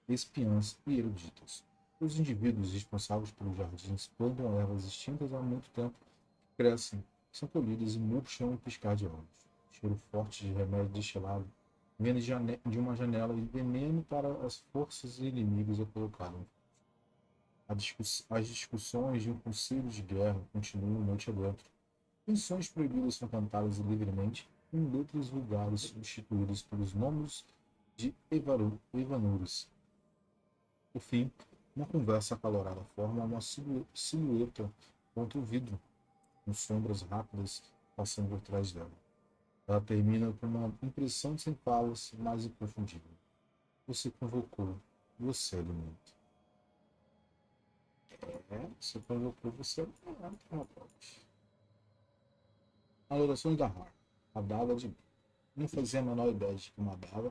A: espiãs e eruditos. Os indivíduos responsáveis pelos jardins plantam ervas extintas há muito tempo, que crescem, são colhidas e murcham no piscar de olhos. Cheiro forte de remédio destilado vem de uma janela e veneno para as forças inimigas é colocado. As discussões de um conselho de guerra continuam noite adentro. Canções proibidas são cantadas livremente em letras vulgares substituídas pelos nomes de Evanures. Por fim, uma conversa acalorada forma uma silhueta contra o vidro, com sombras rápidas passando por trás dela. Ela termina com uma impressão sem falas, mais inconfundível. Você convocou, você alimenta. Você convocou, você alimenta, rapaz. Anotações da Har. A daga de... Não fazia a menor ideia de que uma daga,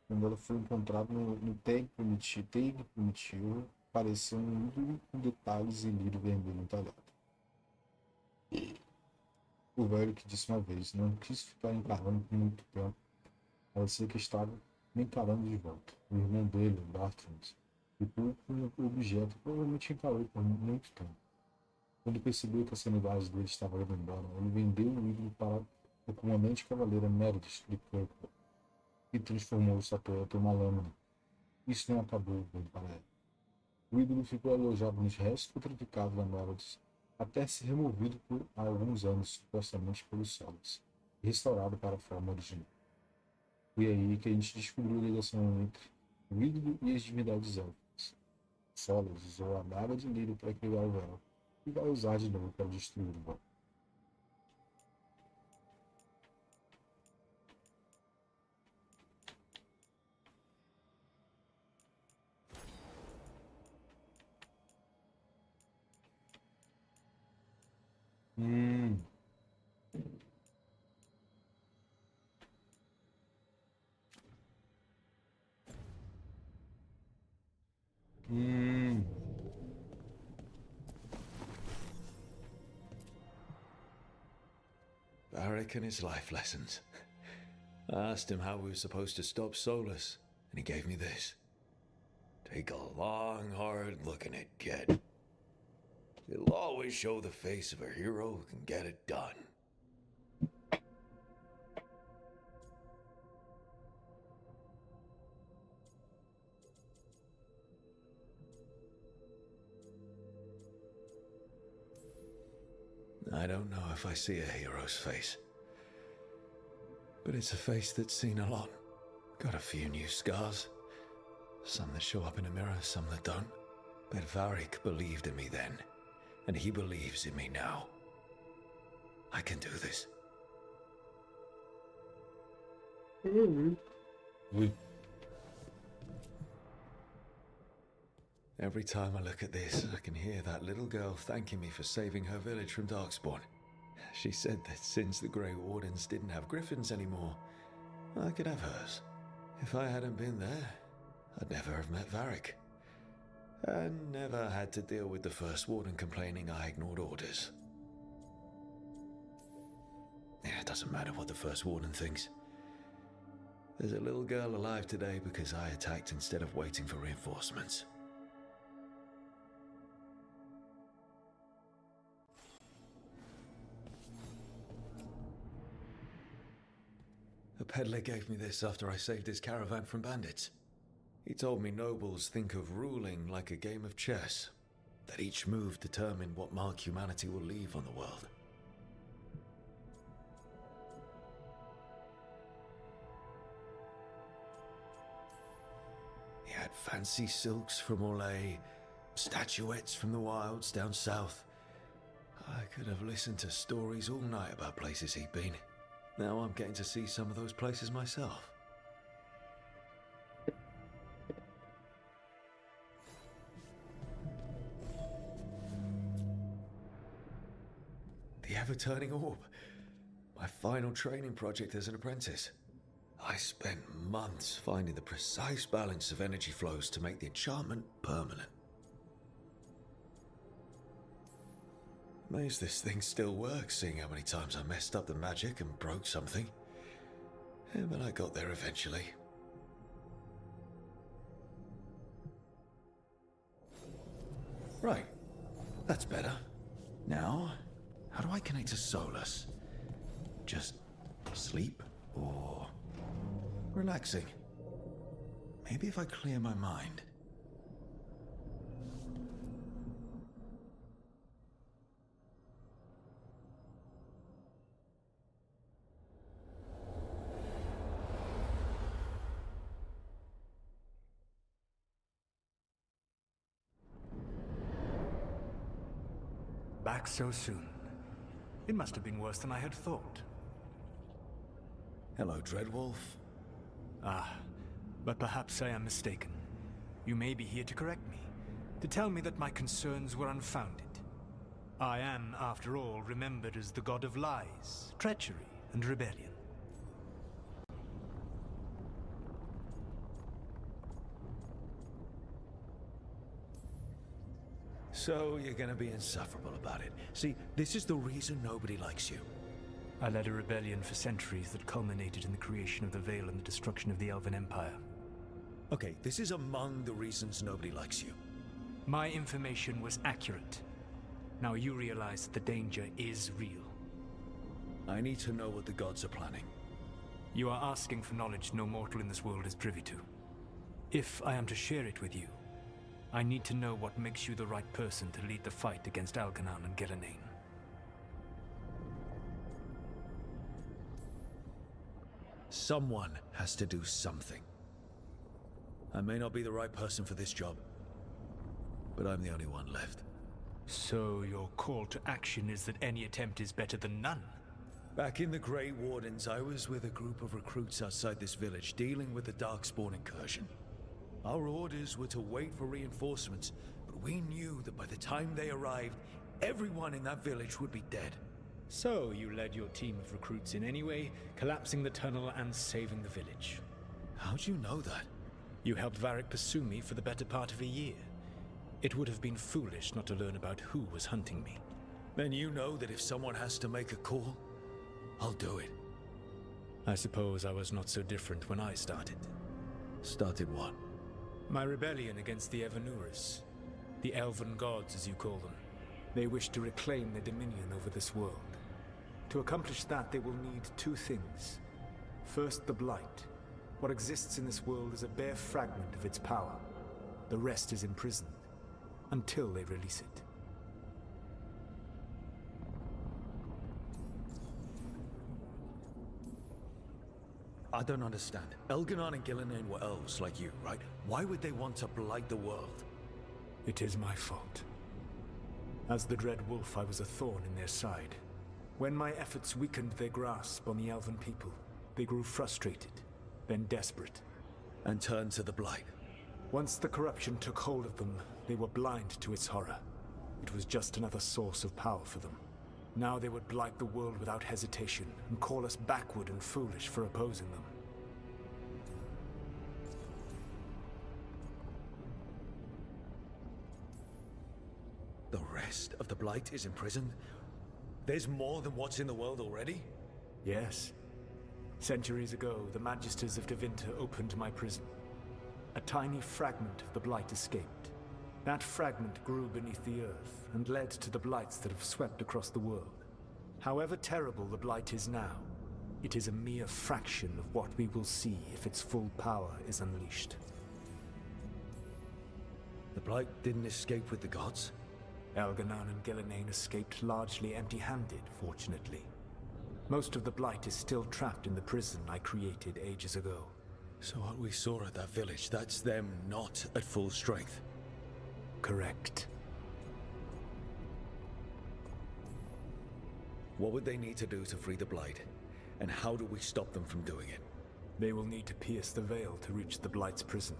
A: quando ela foi encontrada no tag primitivo, parecia um ídolo com detalhes e lírio vermelho entalhado. O velho que disse uma vez, não quis ficar encarando por muito tempo. Parecia que estava me encarando de volta. O irmão dele, Bartrand, ficou com o objeto, provavelmente encarou por muito tempo. Quando percebeu que a sanidade dele estava indo embora, ele vendeu o ídolo para o comandante cavaleiro Meredith de Kirkwood e transformou o statueta em uma lâmina. Isso não acabou bem para ela. O ídolo ficou alojado nos restos petrificados da Meredith até ser removido por alguns anos, supostamente pelos Solas, e restaurado para a forma original. Foi aí que a gente descobriu a ligação entre o ídolo e as divindades élficas. Solas usou a daga de lírio para criar o véu, e vai usar de novo para destruir o véu. Hum.
E: Varric and his life lessons. I asked him how we were supposed to stop Solus, and he gave me this. Take a long, hard look at it, kid. It'll always show the face of a hero who can get it done. I don't know if I see a hero's face. But it's a face that's seen a lot. Got a few new scars. Some that show up in a mirror, some that don't. But Varric believed in me then, and he believes in me now. I can do this. Every time I look at this, I can hear that little girl thanking me for saving her village from Darkspawn. She said that since the Grey Wardens didn't have griffins anymore, I could have hers. If I hadn't been there, I'd never have met Varric. And never had to deal with the first Warden complaining I ignored orders. Yeah, it doesn't matter what the first Warden thinks. There's a little girl alive today because I attacked instead of waiting for reinforcements. A peddler gave me this after I saved his caravan from bandits. He told me nobles think of ruling like a game of chess, that each move determined what mark humanity will leave on the world. He had fancy silks from Orlais, statuettes from the wilds down south. I could have listened to stories all night about places he'd been. Now I'm getting to see some of those places myself. The ever-turning orb. My final training project as an apprentice. I spent months finding the precise balance of energy flows to make the enchantment permanent. Amazed this thing still works, seeing how many times I messed up the magic and broke something. Yeah, but I got there eventually. Right. That's better. Now, how do I connect to Solus? Just sleep or relaxing? Maybe if I clear my mind.
N: Back so soon. It must have been worse than I had thought.
E: Hello, Dreadwolf.
N: Ah, but perhaps I am mistaken. You may be here to correct me, to tell me that my concerns were unfounded. I am, after all, remembered as the god of lies, treachery, and rebellion.
E: So you're gonna be insufferable about it. See, this is the reason nobody likes you.
N: I led a rebellion for centuries that culminated in the creation of the Veil and the destruction of the Elven Empire.
E: Okay, this is among the reasons nobody likes you.
N: My information was accurate. Now you realize that the danger is real.
E: I need to know what the gods are planning.
N: You are asking for knowledge no mortal in this world is privy to. If I am to share it with you, I need to know what makes you the right person to lead the fight against Algernon and Gillenane.
E: Someone has to do something. I may not be the right person for this job, but I'm the only one left.
N: So your call to action is that any attempt is better than none?
E: Back in the Grey Wardens, I was with a group of recruits outside this village dealing with the Darkspawn incursion. Our orders were to wait for reinforcements, but we knew that by the time they arrived, everyone in that village would be dead.
N: So you led your team of recruits in any way, collapsing the tunnel and saving the village.
E: How'd you know that?
N: You helped Varric pursue me for the better part of a year. It would have been foolish not to learn about who was hunting me.
E: Then you know that if someone has to make a call, I'll do it.
N: I suppose I was not so different when I started.
E: Started what?
N: My rebellion against the Evanuris. The Elven Gods, as you call them. They wish to reclaim their dominion over this world. To accomplish that, they will need two things. First, the Blight. What exists in this world is a bare fragment of its power. The rest is imprisoned, until they release it.
E: I don't understand. Elganon and Gillinan were elves like you, right? Why would they want to blight the world?
N: It is my fault. As the Dread Wolf, I was a thorn in their side. When my efforts weakened their grasp on the Elven people, they grew frustrated, then desperate.
E: And turned to the Blight.
N: Once the corruption took hold of them, they were blind to its horror. It was just another source of power for them. Now they would blight the world without hesitation, and call us backward and foolish for opposing them.
E: The rest of the Blight is imprisoned? There's more than what's in the world already?
N: Yes. Centuries ago, the Magisters of Tevinter opened my prison. A tiny fragment of the Blight escaped. That fragment grew beneath the earth, and led to the Blights that have swept across the world. However terrible the Blight is now, it is a mere fraction of what we will see if its full power is unleashed.
E: The Blight didn't escape with the gods?
N: Elganon and Gillinan escaped largely empty-handed, fortunately. Most of the Blight is still trapped in the prison I created ages ago.
E: So what we saw at that village, that's them not at full strength?
N: Correct.
E: What would they need to do to free the Blight? And how do we stop them from doing it?
N: They will need to pierce the veil to reach the Blight's prison.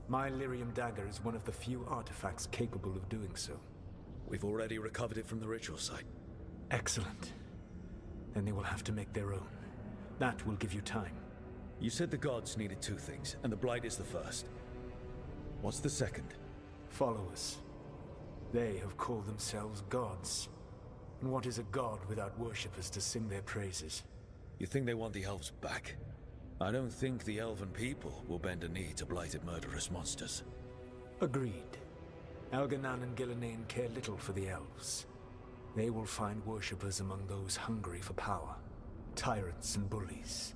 N: My Lyrium dagger is one of the few artifacts capable of doing so.
E: We've already recovered it from the ritual site.
N: Excellent. Then they will have to make their own. That will give you time.
E: You said the gods needed two things, and the Blight is the first. What's the second?
N: Followers. They have called themselves gods. And what is a god without worshippers to sing their praises?
E: You think they want the elves back? I don't think the elven people will bend a knee to blighted murderous monsters.
N: Agreed. Elganon and Gillinan care little for the elves. They will find worshippers among those hungry for power. Tyrants and bullies.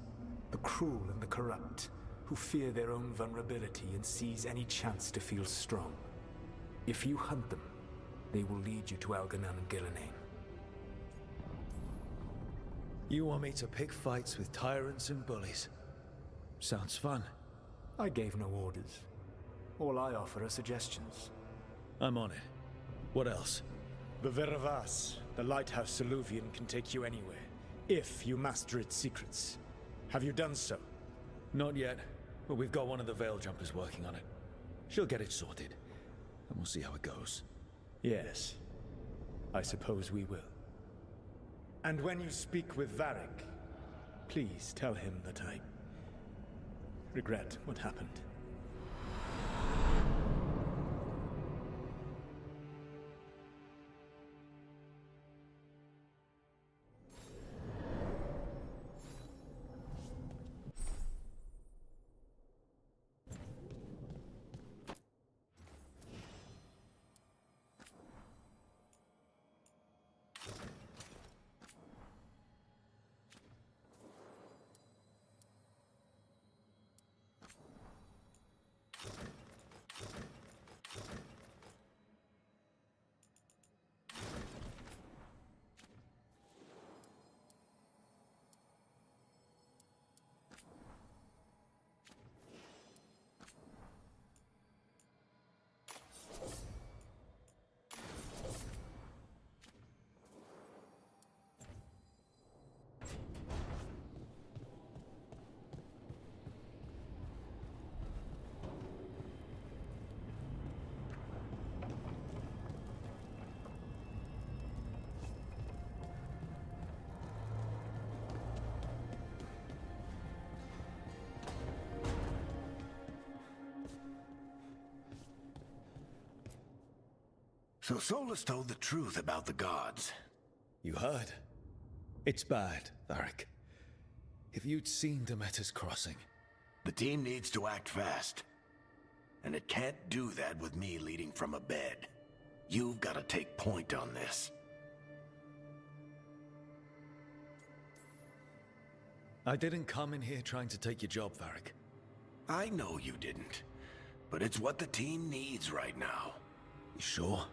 N: The cruel and the corrupt, who fear their own vulnerability and seize any chance to feel strong. If you hunt them, they will lead you to Elganon and Gillinan.
E: You want me to pick fights with tyrants and bullies? Sounds fun.
N: I gave no orders. All I offer are suggestions.
E: I'm on it. What else?
N: The Veravas, the lighthouse Soluvian, can take you anywhere, if you master its secrets. Have you done so?
E: Not yet, but we've got one of the Veil Jumpers working on it. She'll get it sorted, and we'll see how it goes.
N: Yes. I suppose we will. And when you speak with Varric, please tell him that I regret what happened.
I: So Solus told the truth about the gods.
E: You heard? It's bad, Varric. If you'd seen Demeter's crossing...
I: The team needs to act fast. And it can't do that with me leading from a bed. You've got to take point on this.
E: I didn't come in here trying to take your job, Varric.
I: I know you didn't. But it's what the team needs right now.
E: You sure?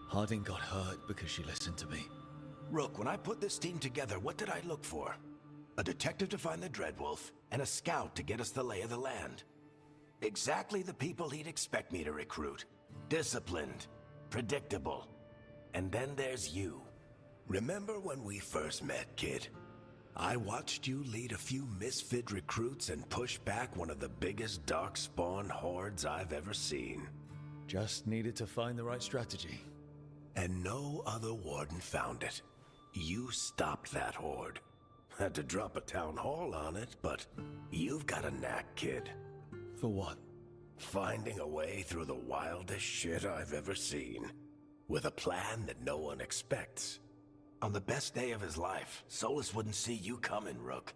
E: Harding got hurt because she listened to me.
I: Rook, when I put this team together, what did I look for? a detective to find the Dreadwolf, and a scout to get us the lay of the land. Exactly the people he'd expect me to recruit. Disciplined, predictable. And then there's you. Remember when we first met, kid? I watched you lead a few misfit recruits and push back one of the biggest darkspawn hordes I've ever seen.
E: Just needed to find the right strategy.
I: And no other warden found it. You stopped that horde. Had to drop a town hall on it, but you've got a knack, kid.
E: For what?
I: Finding a way through the wildest shit I've ever seen. With a plan that no one expects. On the best day of his life, Solus wouldn't see you coming, Rook.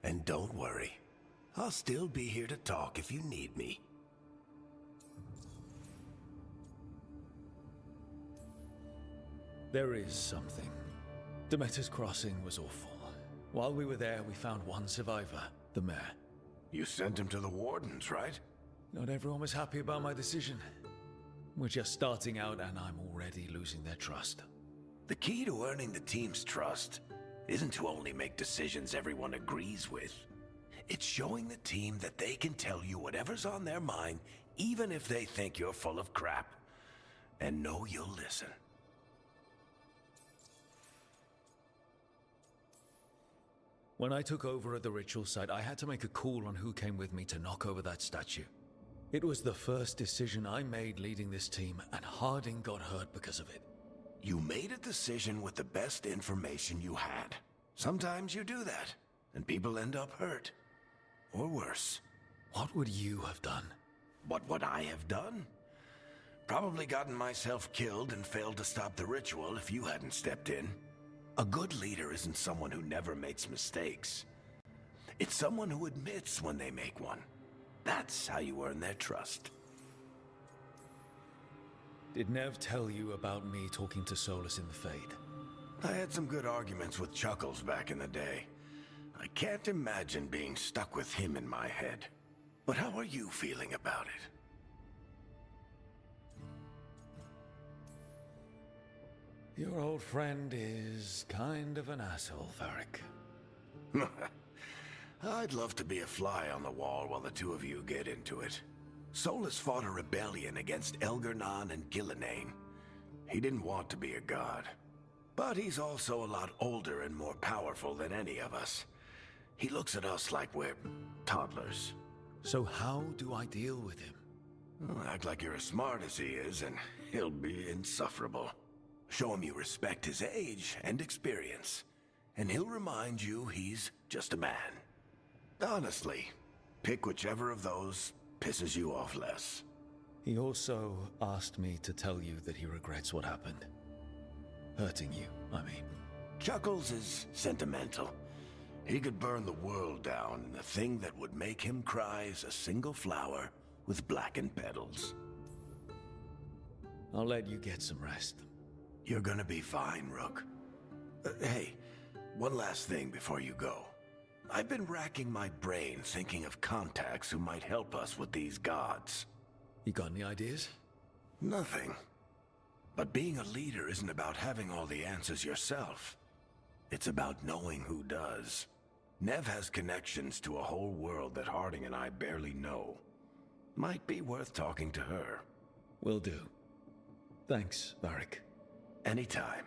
I: And don't worry. I'll still be here to talk if you need me.
E: There is something. Demeter's Crossing was awful. While we were there, we found one survivor, the mayor.
I: You sent him to the Wardens, right?
E: Not everyone was happy about my decision. We're just starting out and I'm already losing their trust.
I: The key to earning the team's trust isn't to only make decisions everyone agrees with. It's showing the team that they can tell you whatever's on their mind, even if they think you're full of crap. And know you'll listen.
E: When I took over at the ritual site, I had to make a call on who came with me to knock over that statue. It was the first decision I made leading this team, and Harding got hurt because of it.
I: You made a decision with the best information you had. Sometimes you do that, and people end up hurt. Or worse.
E: What would you have done?
I: What would I have done? Probably gotten myself killed and failed to stop the ritual if you hadn't stepped in. A good leader isn't someone who never makes mistakes. It's someone who admits when they make one. That's how you earn their trust.
E: Did Nev tell you about me talking to Solus in the Fade?
I: I had some good arguments with Chuckles back in the day. I can't imagine being stuck with him in my head. But how are you feeling about it?
E: Your old friend is kind of an asshole, Varric.
I: I'd love to be a fly on the wall while the two of you get into it. Solus fought a rebellion against Elgar'nan and Gillenane. He didn't want to be a god. But he's also a lot older and more powerful than any of us. He looks at us like we're toddlers.
E: So how do I deal with him?
I: Well, act like you're as smart as he is, and he'll be insufferable. Show him you respect his age and experience, and he'll remind you he's just a man. Honestly, pick whichever of those pisses you off less.
E: He also asked me to tell you that he regrets what happened. Hurting you, I mean.
I: Chuckles is sentimental. He could burn the world down, and the thing that would make him cry is a single flower with blackened petals.
E: I'll let you get some rest.
I: You're gonna be fine, Rook. Hey, one last thing before you go. I've been racking my brain thinking of contacts who might help us with these gods.
E: You got any ideas?
I: Nothing. But being a leader isn't about having all the answers yourself. It's about knowing who does. Nev has connections to a whole world that Harding and I barely know. Might be worth talking to her.
E: Will do. Thanks, Varric.
I: Anytime.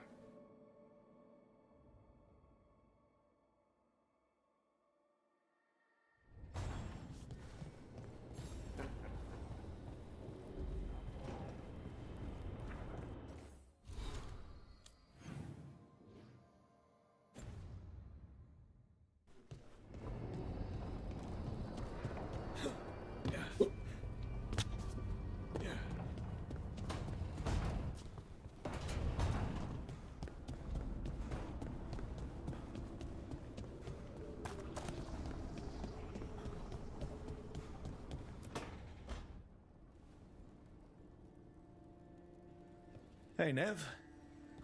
E: Hey, Nev.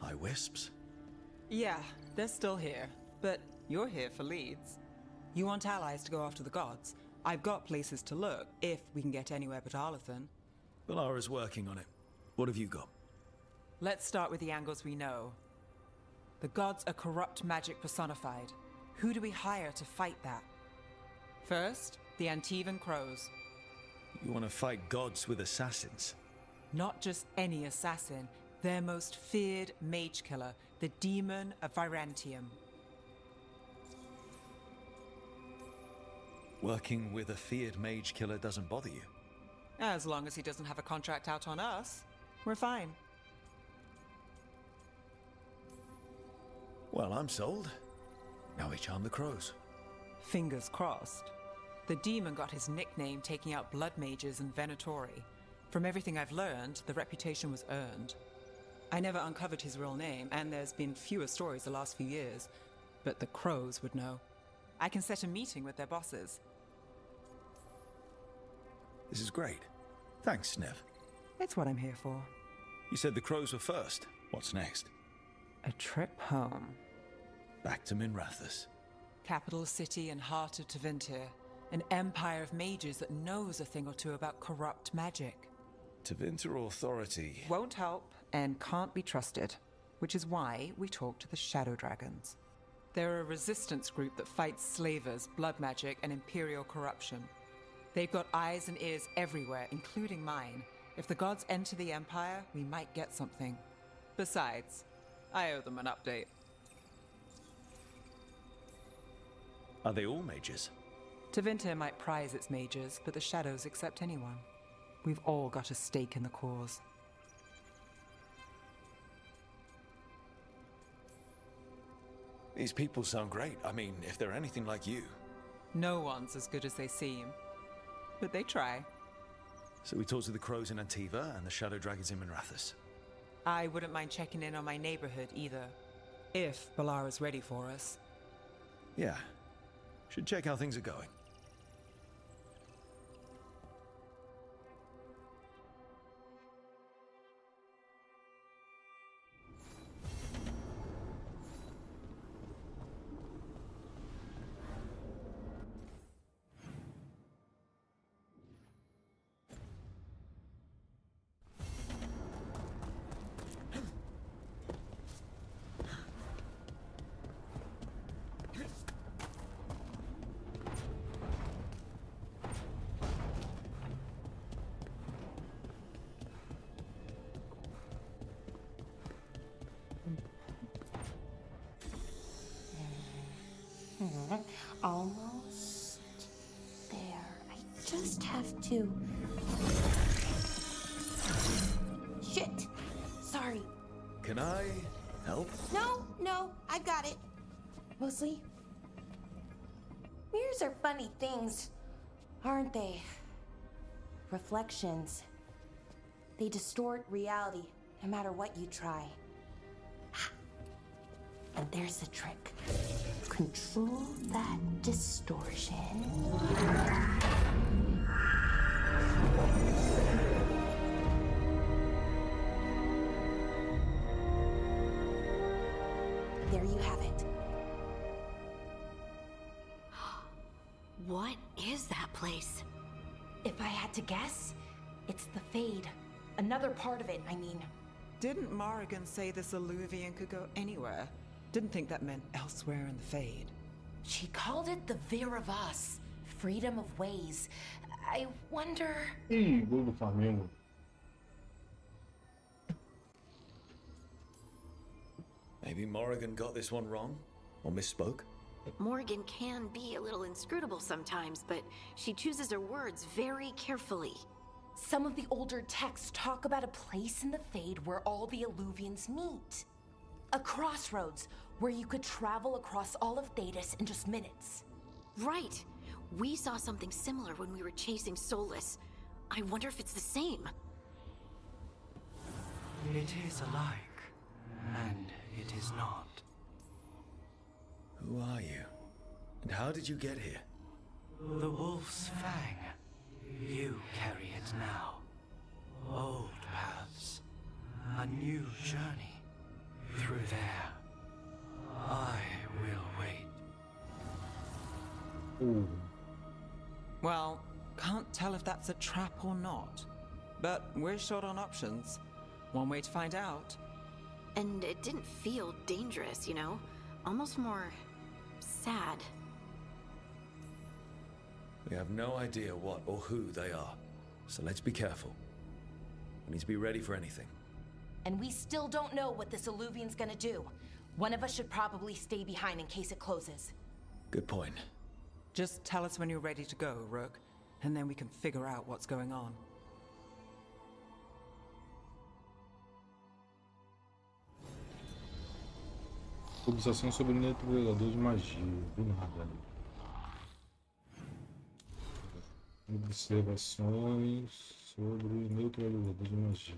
E: Hi, Wisps.
D: Yeah, they're still here, but you're here for leads. You want allies to go after the gods? I've got places to look, if we can get anywhere but Arlathan.
E: Valara's working on it. What have you got?
D: Let's start with the angles we know. The gods are corrupt magic personified. Who do we hire to fight that? First, the Antivan Crows.
E: You want to fight gods with assassins?
D: Not just any assassin, their most feared mage killer, the Demon of Virantium.
E: Working with a feared mage killer doesn't bother you?
D: As long as he doesn't have a contract out on us, we're fine.
E: Well, I'm sold. Now we charm the crows.
D: Fingers crossed. The demon got his nickname taking out blood mages and Venatori. From everything I've learned, the reputation was earned. I never uncovered his real name, and there's been fewer stories the last few years, but the crows would know. I can set a meeting with their bosses.
E: This is great. Thanks, Snev.
D: It's what I'm here for.
E: You said the crows were first. What's next?
D: A trip home.
E: Back to Minrathous.
D: Capital city and heart of Tevinter. An empire of mages that knows a thing or two about corrupt magic.
E: Tevinter Authority
D: Won't help and can't be trusted, which is why we talk to the Shadow Dragons. They're a resistance group that fights slavers, blood magic, and imperial corruption. They've got eyes and ears everywhere, including mine. If the gods enter the Empire, we might get something. Besides, I owe them an update.
E: Are they all mages?
D: Tevinter might prize its mages, but the Shadows accept anyone. We've all got a stake in the cause.
E: These people sound great. I mean, if they're anything like you.
D: No one's as good as they seem. But they try.
E: So we talk to the crows in Antiva and the Shadow Dragons in Minrathous.
D: I wouldn't mind checking in on my neighborhood either. If Balara's ready for us.
E: Yeah. Should check how things are going.
C: Almost there. I just have to... Shit! Sorry.
E: Can I help?
C: No, I've got it. Mostly, mirrors are funny things, aren't they? Reflections. They distort reality, no matter what you try. And there's the trick. Control that distortion. There you have it.
F: What is that place?
C: If I had to guess, it's the Fade. Another part of it, I mean.
D: Didn't Morrigan say this Illuvian could go anywhere? Didn't think that meant elsewhere in the Fade.
C: She called it the Vir of Us, freedom of ways. I wonder...
A: Ih, gol do Flamengo.
E: Maybe Morrigan got this one wrong? Or misspoke?
F: Morgan can be a little inscrutable sometimes, but she chooses her words very carefully.
C: Some of the older texts talk about a place in the Fade where all the Illuvians meet. A crossroads where you could travel across all of Thedas in just minutes.
F: Right. We saw something similar when we were chasing Solus. I wonder if it's the same.
O: It is alike, and it is not.
E: Who are you? And how did you get here?
O: The Wolf's Fang. You carry it now. Old paths. A new journey. Through there. I will wait.
A: Ooh.
D: Well, can't tell if that's a trap or not. But we're short on options. One way to find out.
F: And it didn't feel dangerous, you know? Almost more sad.
E: We have no idea what or who they are, so let's be careful. We need to be ready for anything.
C: And we still don't know what this Alluvian's gonna do. One of us should probably stay behind in case it closes.
E: Good point.
D: Just tell us when you're ready to go, Rook, and then we can figure out what's going on.
A: Observação sobre o neutralizador de magia. Do nada ali. Observações sobre o neutralizador de magia.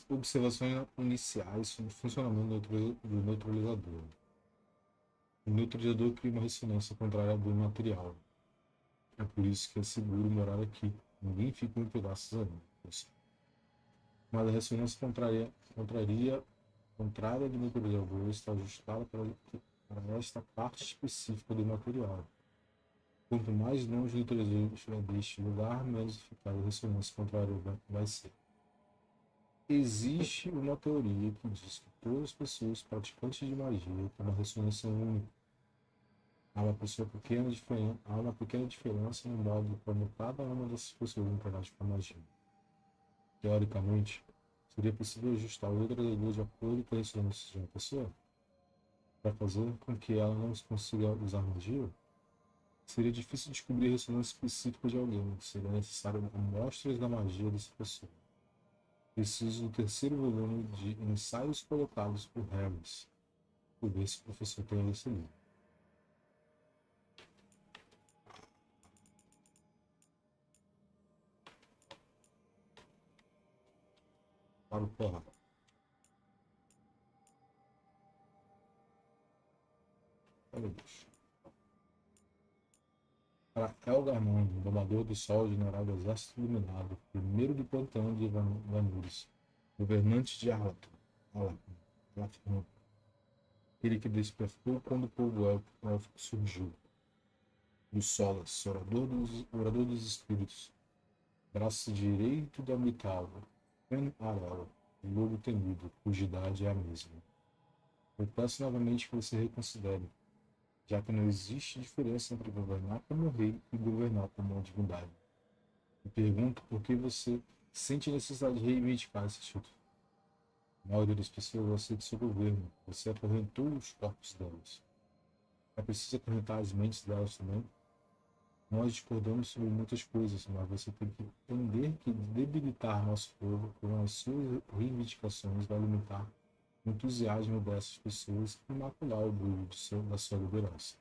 A: Observações iniciais sobre o funcionamento do neutralizador. O neutralizador cria uma ressonância contrária do material. É por isso que é seguro morar aqui. Ninguém fica em pedaços ali. Mas a ressonância contrária do neutralizador está ajustada para esta parte específica do material. Quanto mais longe o neutralizador estiver deste lugar, menos eficaz a ressonância contrária vai ser. Existe uma teoria que diz que todas as pessoas praticantes de magia têm uma ressonância única. Há uma pequena diferença no modo como cada uma dessas pessoas interage com a magia. Teoricamente, seria possível ajustar o neutralizador de acordo com a ressonância de uma pessoa? Para fazer com que ela não consiga usar magia? Seria difícil descobrir a ressonância específica de alguém, seria necessário amostras da magia dessa pessoa. Preciso do terceiro volume de ensaios colocados por Harris. Por ver se o professor tem esse livro. Para o porra. Olha o bicho. Para Elgarmon, domador do sol, general do exército iluminado, primeiro do plantão de Vanures, governante de Arlaton, ele que despertou quando o povo élfico surgiu, do Solas, orador dos espíritos, braço direito da Mitável, Arela, o lobo temido, cuja idade é a mesma. Eu peço novamente que você reconsidere, já que não existe diferença entre governar como rei e governar como uma divindade. Me pergunto por que você sente a necessidade de reivindicar esse título. A maioria das pessoas aceita seu governo, você acorrentou os corpos delas. É preciso acorrentar as mentes delas também? Nós discordamos sobre muitas coisas, mas você tem que entender que debilitar nosso povo com as suas reivindicações vai limitar o entusiasmo dessas pessoas e macular o brilho da sua liderança.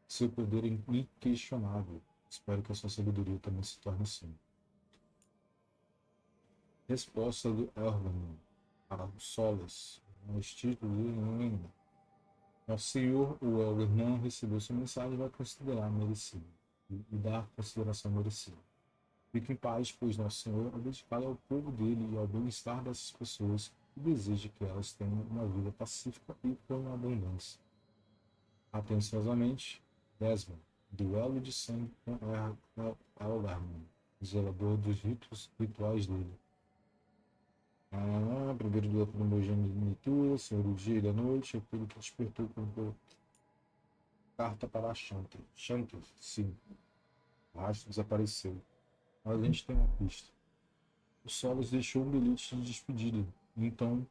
A: Seu poder é inquestionável. Espero que a sua sabedoria também se torne assim. Resposta do Elven para o Solas. Os títulos Nosso Senhor, o Elder, não recebeu sua mensagem e vai considerar merecido e dar consideração merecida. Fique em paz, pois Nosso Senhor é dedicado ao povo dele e ao bem-estar dessas pessoas e deseja que elas tenham uma vida pacífica e com abundância. Atenciosamente, Desmond, duelo de sangue com Elgarmon, zelador dos rituais dele. Primeiro duelo com o meu gênio de miniatura, Senhor do dia e da noite, aquele que despertou com carta para a Chanter. Chanter, sim. O rastro desapareceu. Mas a gente tem uma pista. O Solas deixou um bilhete de despedida, então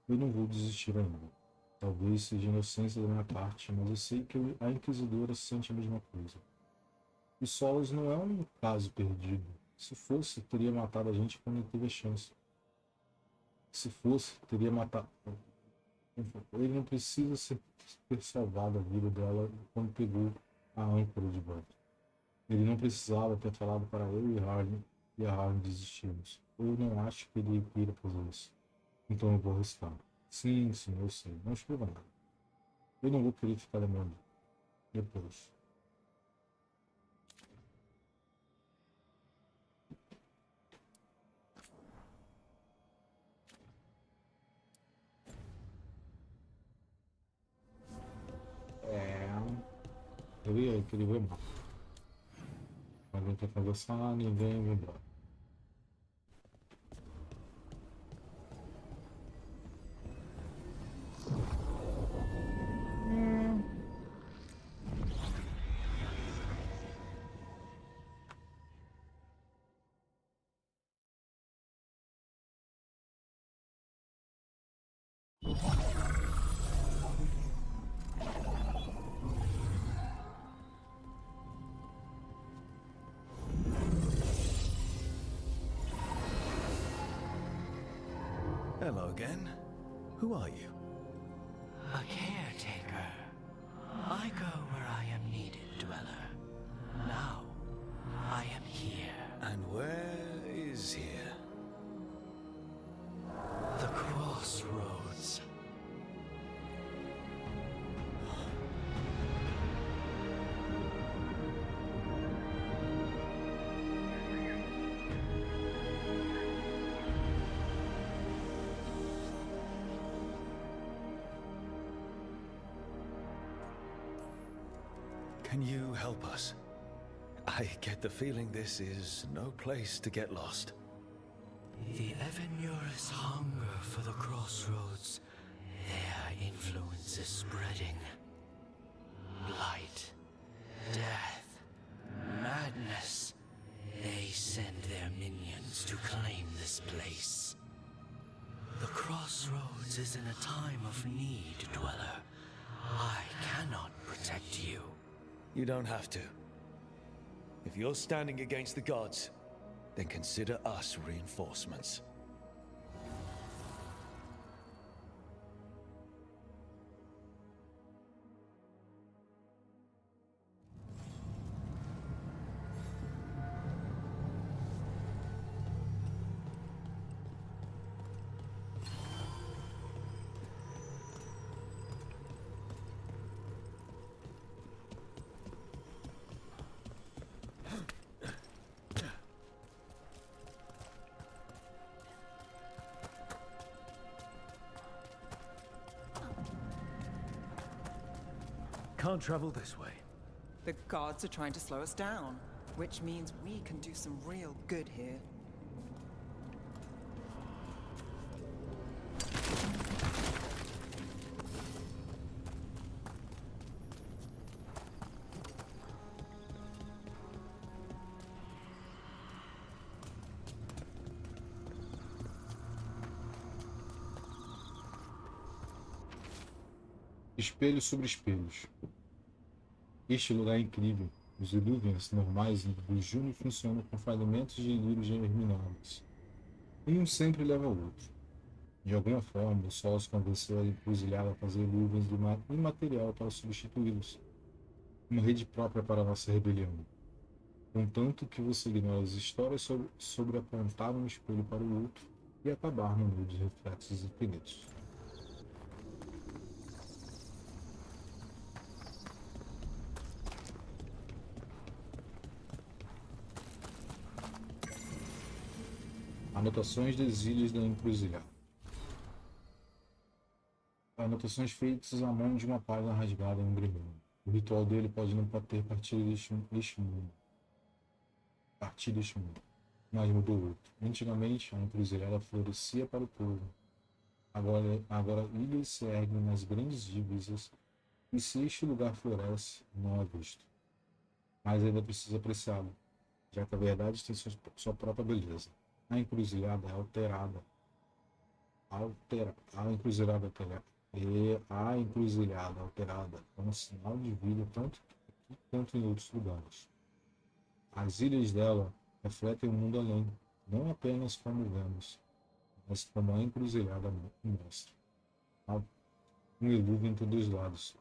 A: eu não vou desistir ainda. Talvez seja inocência da minha parte, mas eu sei que a Inquisidora sente a mesma coisa. O Solas não é um caso perdido. Se fosse, teria matado a gente quando ele teve a chance. Se fosse, teria matado. Ele não precisa ter salvado a vida dela quando pegou a âncora de volta. Ele não precisava ter falado para eu e a Harley desistirmos. Eu não acho que ele queira fazer isso. Então eu vou arriscar. Sim, eu sei. Não escreva nada. Eu não vou querer ficar lembrando. Depois. Eu ia querer ver mal. Alguém quer conversar, ninguém vai embora.
E: Hello again. Who are you?
O: A caretaker. I go where I am needed, dweller. Now, I am here.
E: And where is here?
O: The crossroads.
E: Can you help us? I get the feeling this is no place to get lost.
O: The Evanurus hunger for the crossroads. Their influence is spreading. Blight, death, madness. They send their minions to claim this place. The crossroads is in a time of need, dweller. I cannot protect you.
E: You don't have to. If you're standing against the gods, then consider us reinforcements. Can't travel this way.
D: The gods are trying to slow us down, which means we can do some real good here.
A: Espelhos sobre espelhos. Este lugar é incrível. Os Illuvians normais do Júnior funcionam com fragmentos de lírios germinados. Um sempre leva ao outro. De alguma forma, o Sol se convenceu a encruzilhada a fazer Illuvians de imaterial para substituí-los. Uma rede própria para a nossa rebelião. Contanto que você ignora as histórias sobre apontar um espelho para o outro e acabar no meio de reflexos infinitos. Anotações das ilhas da encruzilhada. Anotações feitas à mão de uma página rasgada em um grimório. O ritual dele pode não ter partido deste mundo. Mas mudou outro. Antigamente, a encruzilhada florescia para o povo. Agora ilhas se erguem nas grandes divisas, e se este lugar floresce, não é visto. Mas ainda precisa apreciá-lo, já que a verdade tem sua própria beleza. A encruzilhada é alterada. A encruzilhada alterada é um sinal de vida tanto aqui quanto em outros lugares. As ilhas dela refletem o mundo além, não apenas como vemos, mas como a encruzilhada mostra. Há um Illuvian em todos os lados.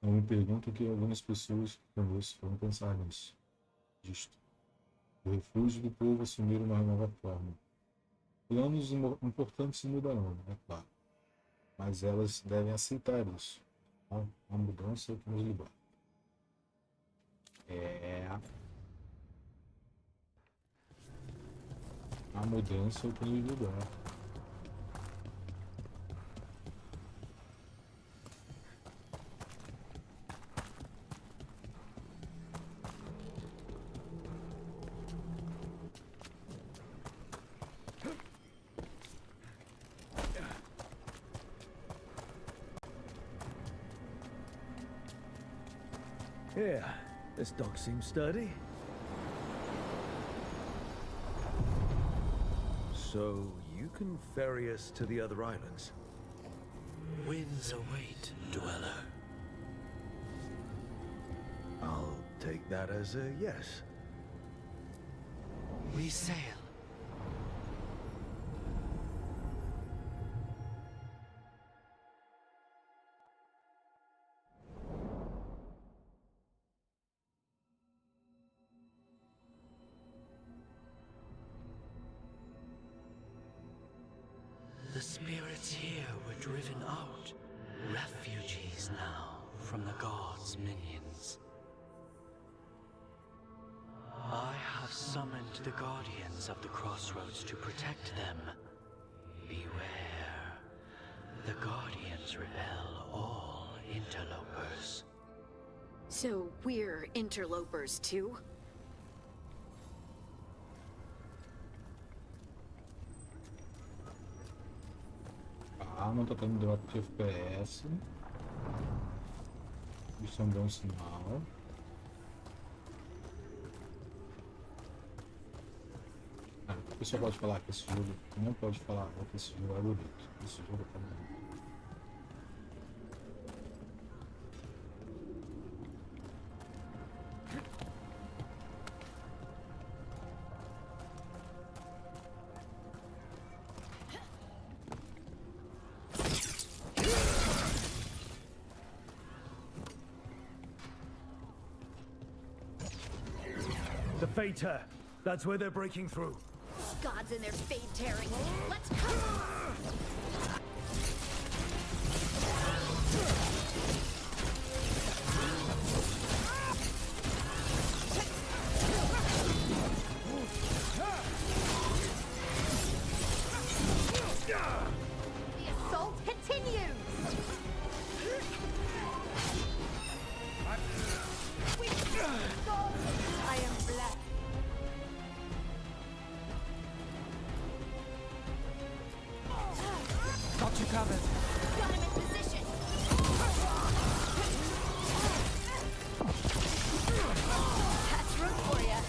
A: Eu me pergunto o que algumas pessoas que conheço vão pensar disto. O refúgio do povo assumir uma nova forma. Planos importantes mudarão, é claro. Mas elas devem aceitar isso. A mudança é o que nos liberta. A mudança é o que nos liberta.
E: Yeah, this dog seems sturdy. So, you can ferry us to the other islands?
O: Winds await, dweller.
E: I'll take that as a yes.
O: We sail. The spirits here were driven out, refugees now from the gods' minions. I have summoned the guardians of the crossroads to protect them. Beware. The guardians repel all interlopers.
F: So we're interlopers too?
A: Ah, não tá tendo drop de FPS. Isso é um bom sinal. O pessoal pode falar que esse jogo não pode falar que esse jogo é bonito. Esse jogo tá bonito.
P: The Fade Tear. That's where they're breaking through.
F: Gods and their fade tearing. Let's go! The assault continues! I am blessed.
D: Got you covered.
F: Got him in position. That's room for ya.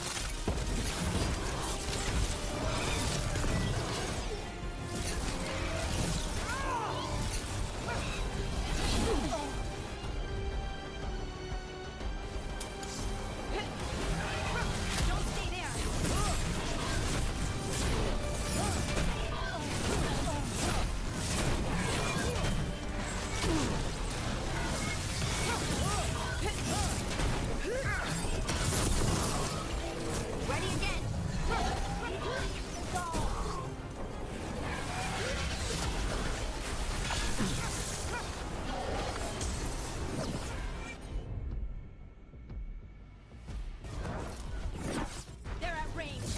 F: Don't stay there. Ready again. They're at range.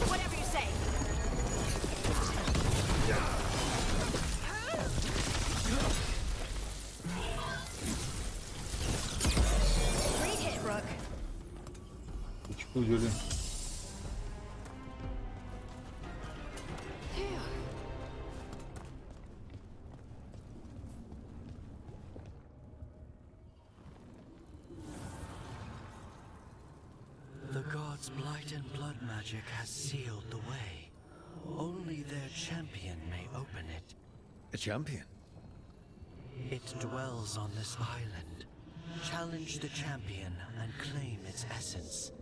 F: Whatever you say. Great hit, Rook.
A: Explodiu ali.
O: The gods' blight and blood magic has sealed the way. Only their champion may open it.
E: A champion?
O: It dwells on this island. Challenge the champion and claim its essence.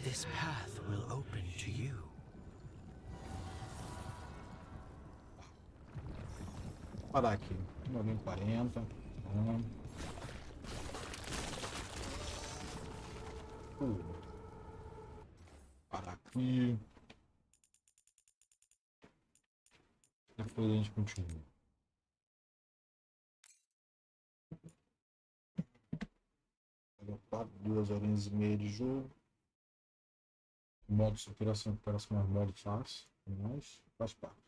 O: This path will open to you.
A: Parar aqui. 940. Parar aqui. Depois a gente continua. Duas horinhas e meia de jogo. Modo superação, recuperação mais modo fácil. Mas faz parte.